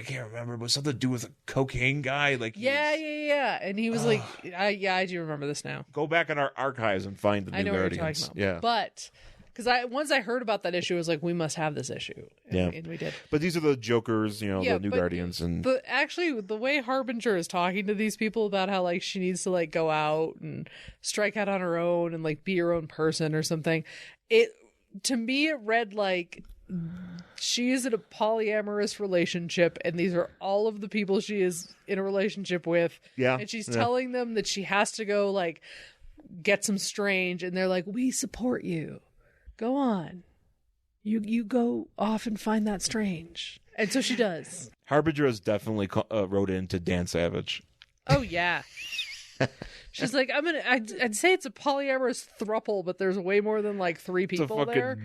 can't remember, but something to do with a cocaine guy. Like, yeah, and he was like, I do remember this now. Go back in our archives and find the New Guardians. I know what you're talking about. Yeah, but because once I heard about that issue, I was like, we must have this issue. And we did. But these are the Jokers, the New Guardians, and actually, the way Harbinger is talking to these people about how like she needs to like go out and strike out on her own and like be her own person or something. To me, it read like she is in a polyamorous relationship, and these are all of the people she is in a relationship with. Yeah, and she's telling them that she has to go like get some strange, and they're like, "We support you. Go on. You go off and find that strange." And so she does. Harbinger has definitely wrote into Dan Savage. Oh, yeah. She's like, I'd say it's a polyamorous throuple, but there's way more than like 3 people there.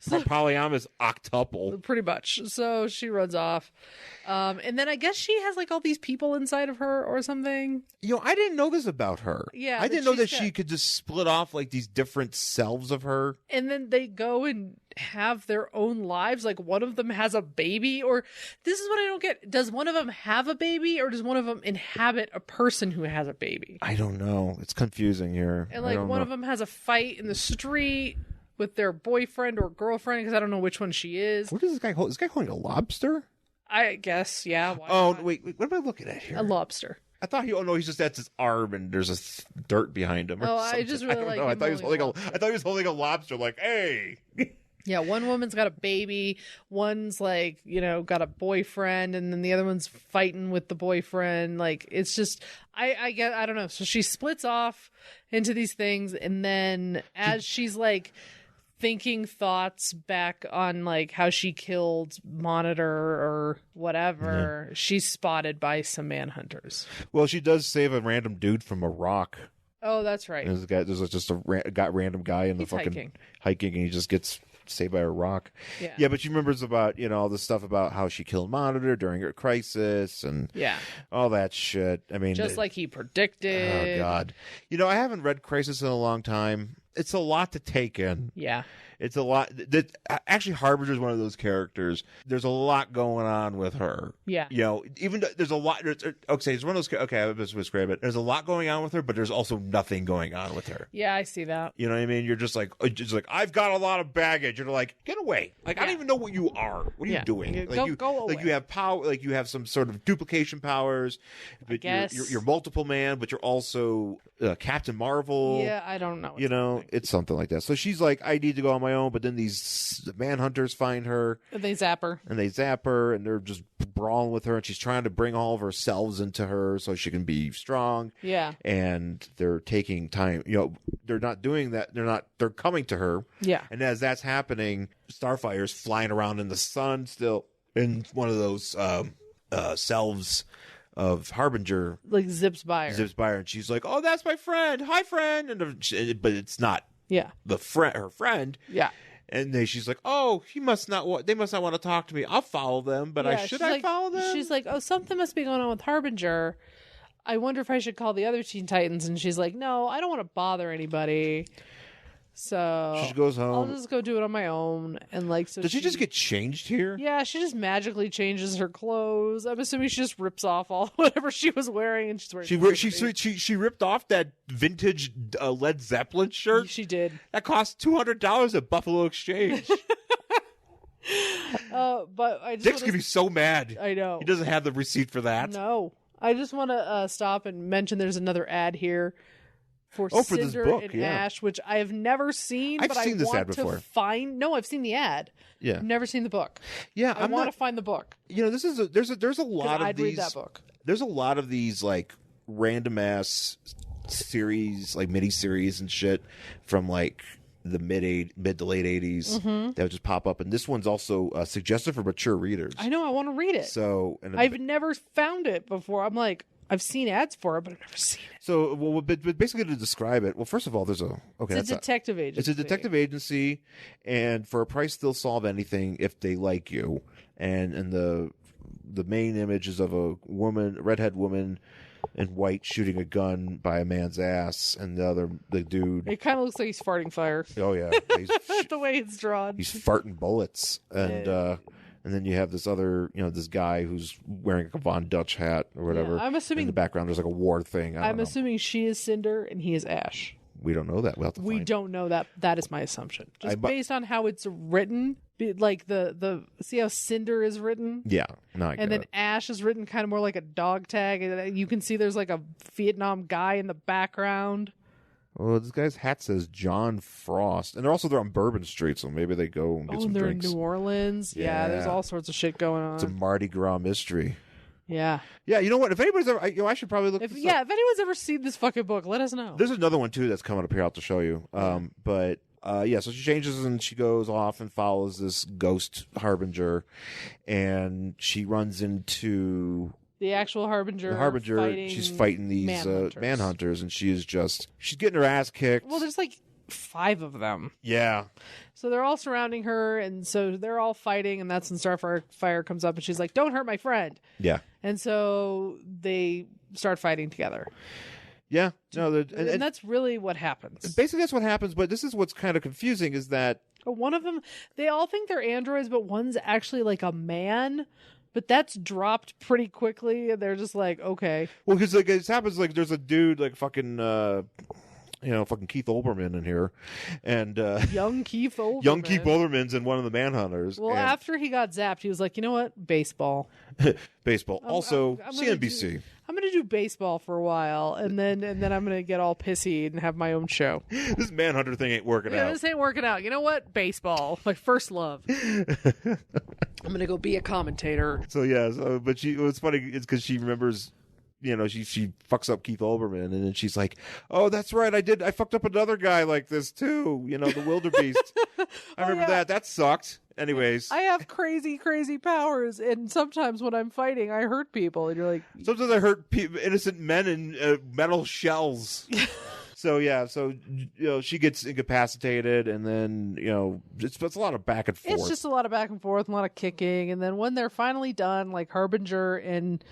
Polyamorous octuple. Pretty much. So she runs off. And then I guess she has like all these people inside of her or something. I didn't know this about her. Yeah. I didn't know that she could just split off like these different selves of her. And then they go and have their own lives. Like one of them has a baby, or this is what I don't get. Does one of them have a baby, or does one of them inhabit a person who has a baby? I don't know. It's confusing here. And like one of them has a fight in the street with their boyfriend or girlfriend, because I don't know which one she is. What does this guy hold? Is this guy holding a lobster? I guess, yeah. Why not? Wait, what am I looking at here? A lobster. I thought he's just that's his arm and there's a dirt behind him. Or something. I just really like. I thought he was holding a lobster. Like, hey. Yeah, one woman's got a baby, one's like, got a boyfriend, and then the other one's fighting with the boyfriend. Like, it's just, I don't know. So she splits off into these things, and then as she's like thinking thoughts back on like how she killed Monitor or whatever, she's spotted by some manhunters. Well, she does save a random dude from a rock. Oh, that's right. And there's just a random guy in the fucking hiking, and he just gets saved by a rock. Yeah, but she remembers about all the stuff about how she killed Monitor during her crisis and all that shit. I mean, just like he predicted. Oh God, I haven't read Crisis in a long time. It's a lot to take in. Yeah. It's a lot. Actually, Harbinger is one of those characters. There's a lot going on with her. Yeah. Even though there's a lot. Okay, it's one of those. Okay, I was describe it. There's a lot going on with her, but there's also nothing going on with her. Yeah, I see that. You know what I mean? You're just like I've got a lot of baggage. You're like, get away. Like I don't even know what you are. What are you doing? Go away. Like you have power. Like you have some sort of duplication powers. But you're multiple man, but you're also Captain Marvel. Yeah, I don't know. It's something like that. So she's like, I need to go on my own, but then these manhunters find her. And they zap her. And they're just brawling with her, and she's trying to bring all of her selves into her so she can be strong. Yeah. And they're taking time. They're not doing that. They're coming to her. Yeah. And as that's happening, Starfire's flying around in the sun still in one of those selves of Harbinger, like zips by her, and she's like, "Oh, that's my friend. Hi, friend." But it's not. Yeah. Her friend. Yeah. And she's like, "Oh, they must not want to talk to me. I'll follow them, but should I follow them?" She's like, "Oh, something must be going on with Harbinger. I wonder if I should call the other Teen Titans." And she's like, "No, I don't want to bother anybody. So she goes home. I'll just go do it on my own." And like, so did she just get changed here? Yeah, she just magically changes her clothes. I'm assuming she just rips off all whatever she was wearing, and she's wearing. She ripped off that vintage Led Zeppelin shirt. She did. That cost $200 at Buffalo Exchange. But I just Dick's gonna be so mad. I know he doesn't have the receipt for that. No, I just want to stop and mention there's another ad here. For Cinder this book, and Ash, which I have never seen, but I want to find. No, I've seen the ad. Yeah, I've never seen the book. Yeah, I want to find the book. There's a lot of I'd these. Read that book. There's a lot of these like random ass series, like mini series and shit from like the mid to late 80s that would just pop up, and this one's also suggested for mature readers. I know, I want to read it. So I've never found it before. I'm like, I've seen ads for it, but I've never seen it. So, but basically to describe it, well, first of all, it's a detective agency. It's a detective agency, and for a price, they'll solve anything if they like you. And the main image is of a redhead woman in white shooting a gun by a man's ass, and the dude. It kind of looks like he's farting fire. Oh yeah, the way it's drawn. He's farting bullets, and then you have this other, this guy who's wearing a Von Dutch hat or whatever. Yeah, I'm assuming in the background there's like a war thing. I'm assuming she is Cinder and he is Ash. We don't know that. We don't know that. That is my assumption, just based on how it's written. Like the see how Cinder is written. Yeah, no, and then Ash is written kind of more like a dog tag, and you can see there's like a Vietnam guy in the background. Well, this guy's hat says John Frost, and they're on Bourbon Street, so maybe they go and get some they're drinks. In New Orleans. Yeah, there's all sorts of shit going on. It's a Mardi Gras mystery. Yeah. Yeah, you know what? If anybody's ever, I should probably look. If anyone's ever seen this fucking book, let us know. There's another one too that's coming up here. I'll have to show you. So she changes and she goes off and follows this ghost Harbinger, and she runs into the actual Harbinger. She's fighting these manhunters, and she's getting her ass kicked. Well, there's like 5 of them. Yeah. So they're all surrounding her, and so they're all fighting, and that's when Starfire comes up, and she's like, "Don't hurt my friend." Yeah. And so they start fighting together. Yeah. No, and that's really what happens. Basically, that's what happens, but this is what's kind of confusing is that one of them, they all think they're androids, but one's actually like a man. But that's dropped pretty quickly, and they're just like, okay. Well, because like it happens, like there's a dude, like fucking fucking Keith Olberman in here, and young Keith Olberman. Young Keith Olberman's in one of the Manhunters. Well, after he got zapped, he was like, you know what, baseball. Baseball. Also, I'm CNBC. I'm gonna do baseball for a while, and then I'm gonna get all pissy and have my own show. This Manhunter thing ain't working out. This ain't working out. You know what? Baseball, my first love. I'm gonna go be a commentator. So but what's funny is because she remembers. She fucks up Keith Olbermann, and then she's like, "Oh, that's right, I fucked up another guy like this too. The wildebeest. I remember that. That sucked." Anyways, I have crazy, crazy powers, and sometimes when I'm fighting, I hurt people, and you're like, sometimes I hurt innocent men in metal shells. So she gets incapacitated, and then it's a lot of back and forth. It's just a lot of back and forth, a lot of kicking, and then when they're finally done, like Harbinger and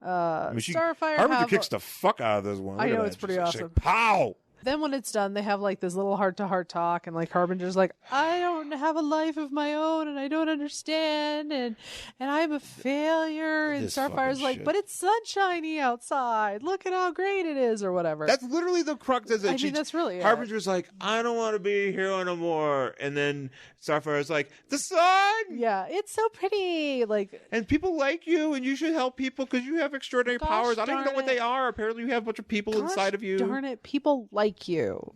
Starfire Harbinger kicks the fuck out of this one. I know, it's pretty awesome. Pow! Then when it's done, they have like this little heart-to-heart talk, and like Harbinger's like, I don't have a life of my own, and I don't understand, and I'm a failure. And Starfire's like, shit. But it's sunshiny outside. Look at how great it is, or whatever. That's literally the crux of it. I mean, that's really Harbinger's like, I don't want to be a hero no more, and then Starfire's like, the sun. Yeah, it's so pretty. Like, and people like you, and you should help people because you have extraordinary powers. I don't even know what they are. Apparently, you have a bunch of people inside of you. Darn it, people like you.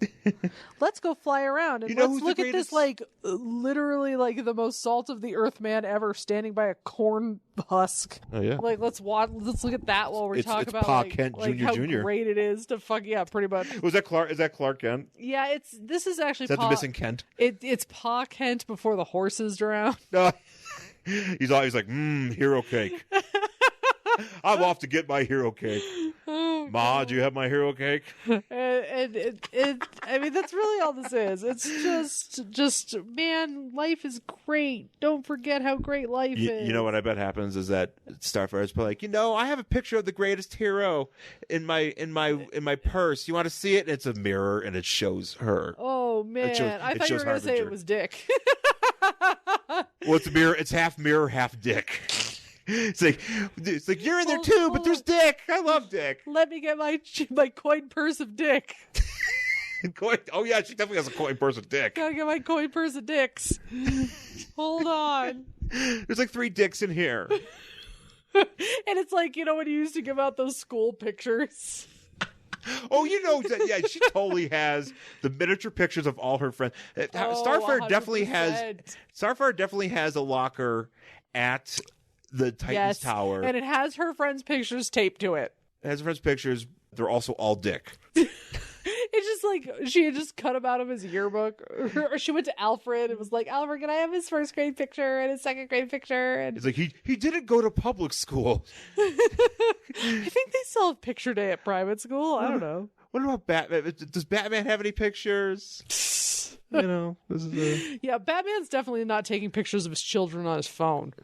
Let's go fly around and let's look at this, like, literally like the most salt of the earth man ever standing by a corn husk. Oh yeah. Like, let's look at that while we're talking about Pa like, Kent like Jr. how Jr. great it is to fuck pretty much. Was that Clark? Is that Clark Kent? Yeah, this is actually Is that the missing Kent? It's Pa Kent before the horses drown. No. He's always like, hero cake. I'm off to get my hero cake. Oh, Ma, do you have my hero cake? and I mean, that's really all this is. It's just, man, life is great. Don't forget how great life is. You know what I bet happens is that Starfire's like, I have a picture of the greatest hero in my purse. You want to see it? And it's a mirror, and it shows her. Oh man, I thought you were going to say it was Dick. Well, it's a mirror. It's half mirror, half dick. It's like you're in there too, but there's Dick. I love Dick. Let me get my coin purse of Dick. Oh yeah, she definitely has a coin purse of Dick. Gotta get my coin purse of Dicks. Hold on. There's like 3 dicks in here. And it's like, when you used to give out those school pictures. Oh, yeah, she totally has the miniature pictures of all her friends. Starfire 100%. definitely has a locker at the Titan's Tower. And it has her friends' pictures taped to it. It has her friends' pictures. They're also all Dick. It's just like she had just cut him out of his yearbook, or she went to Alfred and was like, Alfred, can I have his first grade picture and his second grade picture? And it's like he didn't go to public school. I think they still have picture day at private school. I don't know. What about Batman? Does Batman have any pictures? Yeah, Batman's definitely not taking pictures of his children on his phone.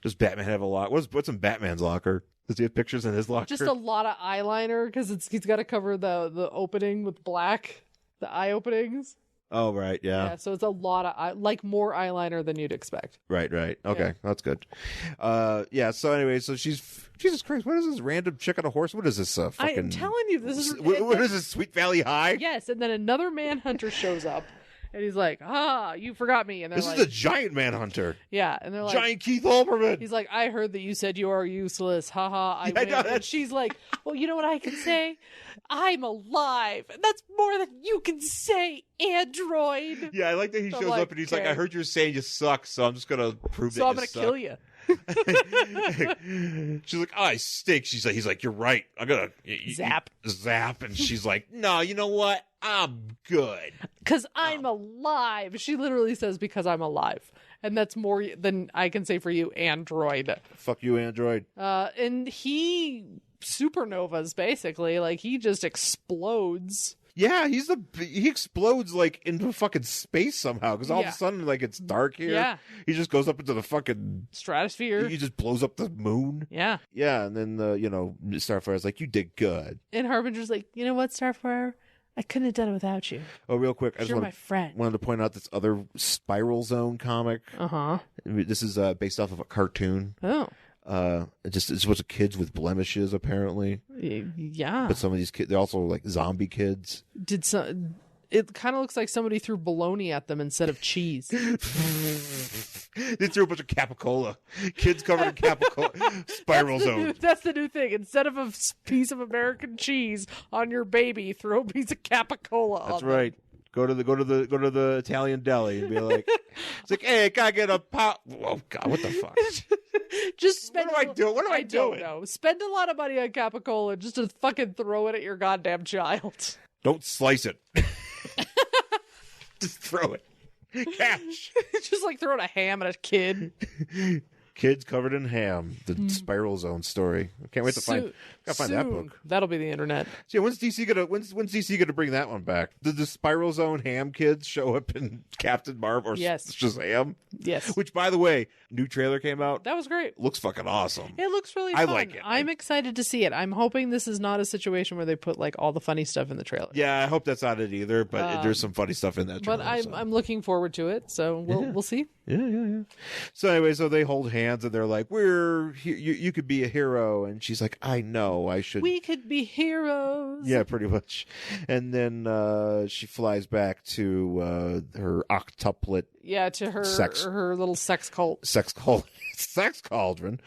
Does Batman have a locker? What's in Batman's locker? Does he have pictures in his locker? Just a lot of eyeliner because he's got to cover the opening with black, the eye openings. Oh right, yeah. So it's a lot of more eyeliner than you'd expect. Right. Okay, yeah. That's good. So anyway, so she's Jesus Christ. What is this random chick on a horse? What is this? Fucking... I'm telling you, this is what is this? Sweet Valley High? Yes, and then another Manhunter shows up. And he's like, you forgot me. And they're this is a giant Manhunter. Yeah. And they're like, giant Keith Olberman. He's like, I heard that you said you are useless. I win. And she's like, well, you know what I can say? I'm alive. And that's more than you can say, android. Yeah, I like that he shows up and he's like, I heard you're saying you suck, so I'm just going to prove that you suck. So I'm going to kill you. She's like, I stink. He's like, you're right. I'm gonna zap. And she's like, no, you know what? I'm good. Because I'm alive. She literally says, because I'm alive. And that's more than I can say for you, android. Fuck you, android. And he supernovas, basically. Like, he just explodes. Yeah, he explodes like into fucking space somehow because all of a sudden like it's dark here. Yeah, he just goes up into the fucking stratosphere. He just blows up the moon. Yeah, and then Starfire's like, you did good, and Harbinger's like, you know what, Starfire, I couldn't have done it without you. Oh, real quick, you're my friend. Wanted to point out this other Spiral Zone comic. This is based off of a cartoon. Oh. It's a bunch of kids with blemishes, apparently. Yeah. But some of these kids, they're also like zombie kids. It kind of looks like somebody threw bologna at them instead of cheese. They threw a bunch of capicola. Kids covered in capicola. Spiral Zone. That's the new thing. Instead of a piece of American cheese on your baby, throw a piece of capicola. That's on right. Go to the Italian deli and be like, it's like, hey, can I get a pop? Oh God, what the fuck? Just spend. What do I do? What do I do? Don't know. Spend a lot of money on capicola just to fucking throw it at your goddamn child. Don't slice it. Just throw it. Cash. Just like throwing a ham at a kid. Kids covered in ham. The Spiral Zone story. I can't wait to find that book. That'll be the internet. So yeah, when's DC gonna bring that one back? Did the Spiral Zone ham kids show up in Captain Marvel or Yes. Shazam? Yes. Which, by the way, new trailer came out. That was great. Looks fucking awesome. It looks really fun. I like it. I'm excited to see it. I'm hoping this is not a situation where they put like all the funny stuff in the trailer. Yeah, I hope that's not it either. But there's some funny stuff in that trailer. But I'm looking forward to it. So we'll see. Yeah. So anyway, they hold hands and they're like, you could be a hero. And she's like, I know, I should. We could be heroes. Yeah, pretty much. And then she flies back to her octuplet. Yeah, to her little sex cult. Sex cauldron.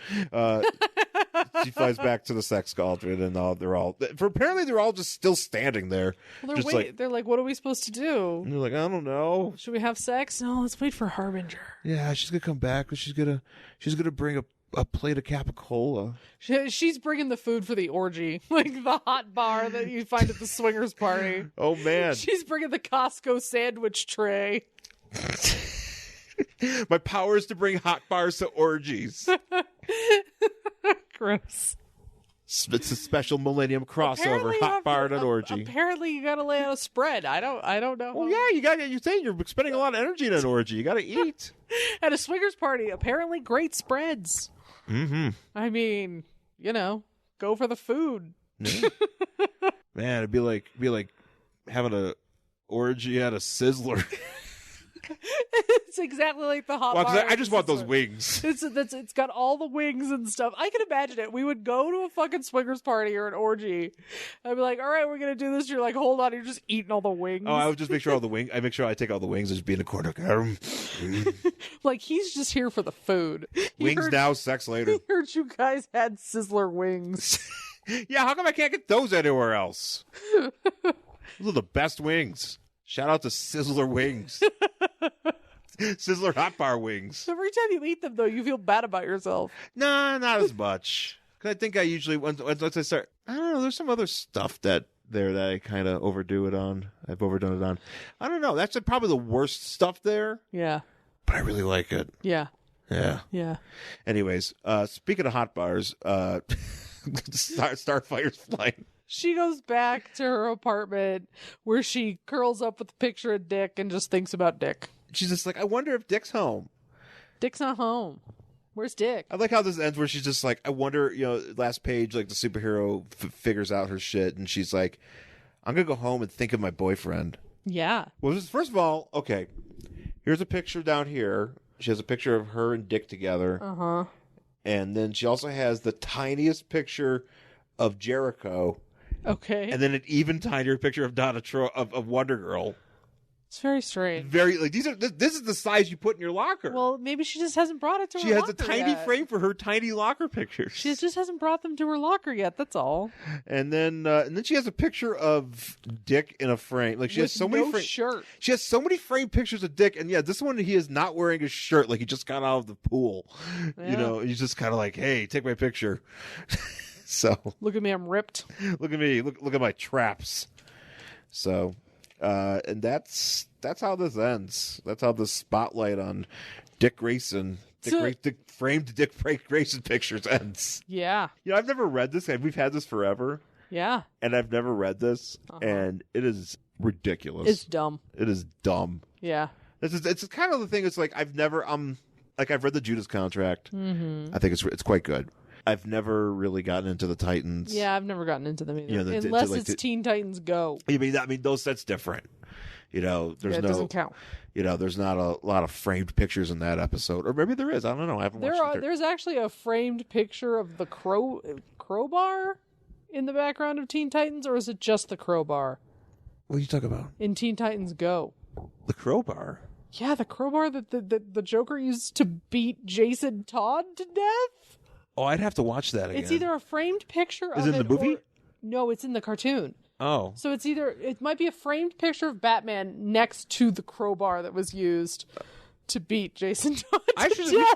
She flies back to the sex cauldron, and apparently they're all just still standing there. Well, they're like, what are we supposed to do? And they're like, I don't know. Should we have sex? No, let's wait for Harbinger. Yeah, she's gonna come back, but she's gonna bring a plate of capicola. She's bringing the food for the orgy, like the hot bar that you find at the swingers party. Oh man, she's bringing the Costco sandwich tray. My power is to bring hot bars to orgies. Gross. It's a special Millennium crossover, hot bar and an orgy. Apparently, you got to lay out a spread. I don't know. Well, yeah, you're saying you're spending a lot of energy in an orgy. You got to eat. At a swingers party, apparently great spreads. Mm-hmm. I mean, go for the food. Yeah. Man, it'd be like having a orgy at a Sizzler. It's exactly like the hot bar. I just want those wings. It's got all the wings and stuff. I can imagine it. We would go to a fucking swingers party or an orgy. I'd be like, all right, we're going to do this. You're like, hold on. You're just eating all the wings. Oh, I would just make sure I make sure I take all the wings and just be in the corner. Like, he's just here for the food. Wings now, sex later. He heard you guys had Sizzler wings. Yeah, how come I can't get those anywhere else? Those are the best wings. Shout out to Sizzler wings. Sizzler hot bar wings. Every time you eat them, though, you feel bad about yourself. Nah, not as much. Because I think I usually, once I start, I don't know, there's some other stuff that I kind of overdo it on. I've overdone it on. I don't know. That's probably the worst stuff there. Yeah. But I really like it. Yeah. Yeah. Yeah. Anyways, speaking of hot bars, Starfire's flying. She goes back to her apartment where she curls up with a picture of Dick and just thinks about Dick. She's just like, I wonder if Dick's home. Dick's not home. Where's Dick? I like how this ends where she's just like, I wonder, last page, like the superhero figures out her shit and she's like, I'm going to go home and think of my boyfriend. Yeah. Well, first of all, okay, here's a picture down here. She has a picture of her and Dick together. Uh-huh. And then she also has the tiniest picture of Jericho. Okay. And then an even tinier picture of Donna Troy, of Wonder Girl. It's very strange. Very like this is the size you put in your locker. Well, maybe she just hasn't brought it to her locker. She locker has a tiny yet. frame for her tiny locker pictures. She just hasn't brought them to her locker yet. That's all. And then she has a picture of Dick in a frame. Like she has so many shirt. She has so many framed pictures of Dick, and yeah, this one he is not wearing a shirt. Like he just got out of the pool. Yeah. He's just kind of like, hey, take my picture. So look at me, I'm ripped. Look at me. Look at my traps. So, and that's how this ends. That's how the spotlight on Dick Grayson, framed Dick Grayson pictures ends. Yeah. I've never read this, and we've had this forever. Yeah. And I've never read this, and it is ridiculous. It's dumb. It is dumb. Yeah. It's kind of the thing. It's like I've read the Judas Contract. Mm-hmm. I think it's quite good. I've never really gotten into the Titans. Yeah, I've never gotten into them either. Yeah, Unless it's Teen Titans Go. I mean, that's different. There's it doesn't count. There's not a lot of framed pictures in that episode, or maybe there is. I don't know. I haven't watched it. There's actually a framed picture of the crowbar in the background of Teen Titans, or is it just the crowbar? What are you talking about? In Teen Titans Go. The crowbar? Yeah, the crowbar that the Joker used to beat Jason Todd to death. Oh, I'd have to watch that again. It's either a framed picture of it in the movie? No, it's in the cartoon. Oh. So it might be a framed picture of Batman next to the crowbar that was used to beat Jason Todd to death.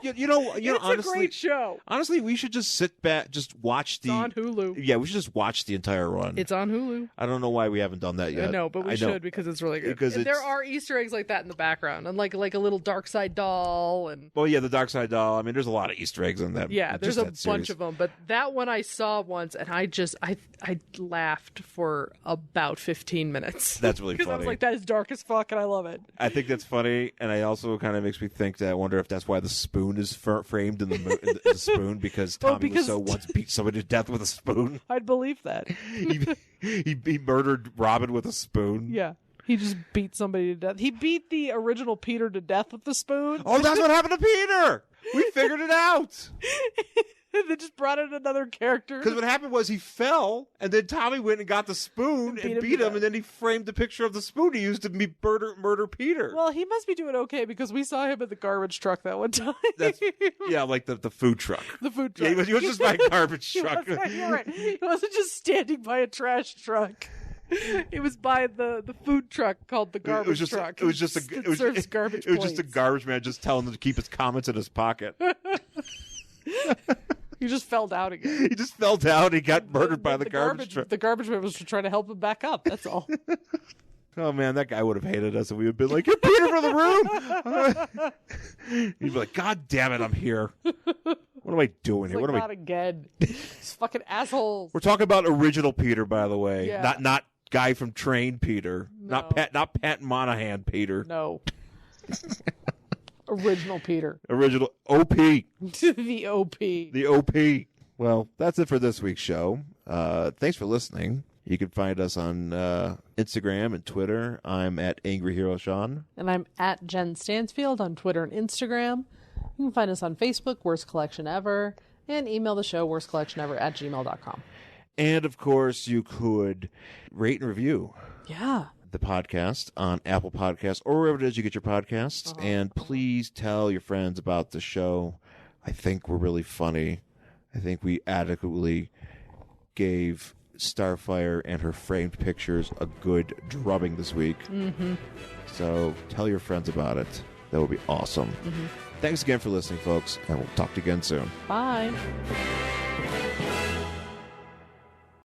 It's honestly, a great show. Honestly, we should just sit back, just watch It's on Hulu. Yeah, we should just watch the entire run. It's on Hulu. I don't know why we haven't done that yet. I know, but we should because it's really good. Because there are Easter eggs like that in the background, and like a little Darkseid doll, and well, yeah, the Darkseid doll. I mean, there's a lot of Easter eggs in that. Yeah, there's a bunch of them, but that one I saw once, and I laughed for about 15 minutes. That's really funny. Because I was like, that is dark as fuck, and I love it. I think that's funny, and I also kind of makes me think that I wonder if that's why the spoon is framed in the spoon, because Tommy Wiseau once beat somebody to death with a spoon. I'd believe that. he murdered Robin with a spoon. Yeah. He just beat somebody to death. He beat the original Peter to death with the spoon. Oh, that's what happened to Peter! We figured it out! They just brought in another character. Because what happened was he fell, and then Tommy went and got the spoon and beat him, and then he framed the picture of the spoon he used to murder Peter. Well, he must be doing okay because we saw him at the garbage truck that one time. Yeah, like the food truck. The food truck. Yeah, he was just by a garbage truck. You're right. He wasn't just standing by a trash truck. It was by the food truck called the garbage truck. It serves garbage. It was just a garbage man just telling him to keep his comments in his pocket. He just fell down again. He just fell down. He got murdered by the garbage truck. The garbage man was trying to help him back up. That's all. Oh, man, that guy would have hated us if we had been like, get Peter from the room. He'd be like, God damn it, I'm here. What am I doing here? Like, what am not again. These fucking assholes. We're talking about original Peter, by the way. Yeah. Not guy from Train Peter. No. Not Pat Monahan Peter. No. Original Peter. Original OP. The OP. The OP. Well, that's it for this week's show. Thanks for listening. You can find us on Instagram and Twitter. I'm at Angry Hero Shawn. And I'm at Jen Stansfield on Twitter and Instagram. You can find us on Facebook, Worst Collection Ever, and email the show, worstcollectionever@gmail.com. And, of course, you could rate and review the podcast on Apple Podcasts or wherever it is you get your podcasts. And please tell your friends about the show. I think we're really funny. I think we adequately gave Starfire and her framed pictures a good drubbing this week. Mm-hmm. So tell your friends about it. That would be awesome. Mm-hmm. Thanks again for listening, folks, and we'll talk to you again soon. Bye.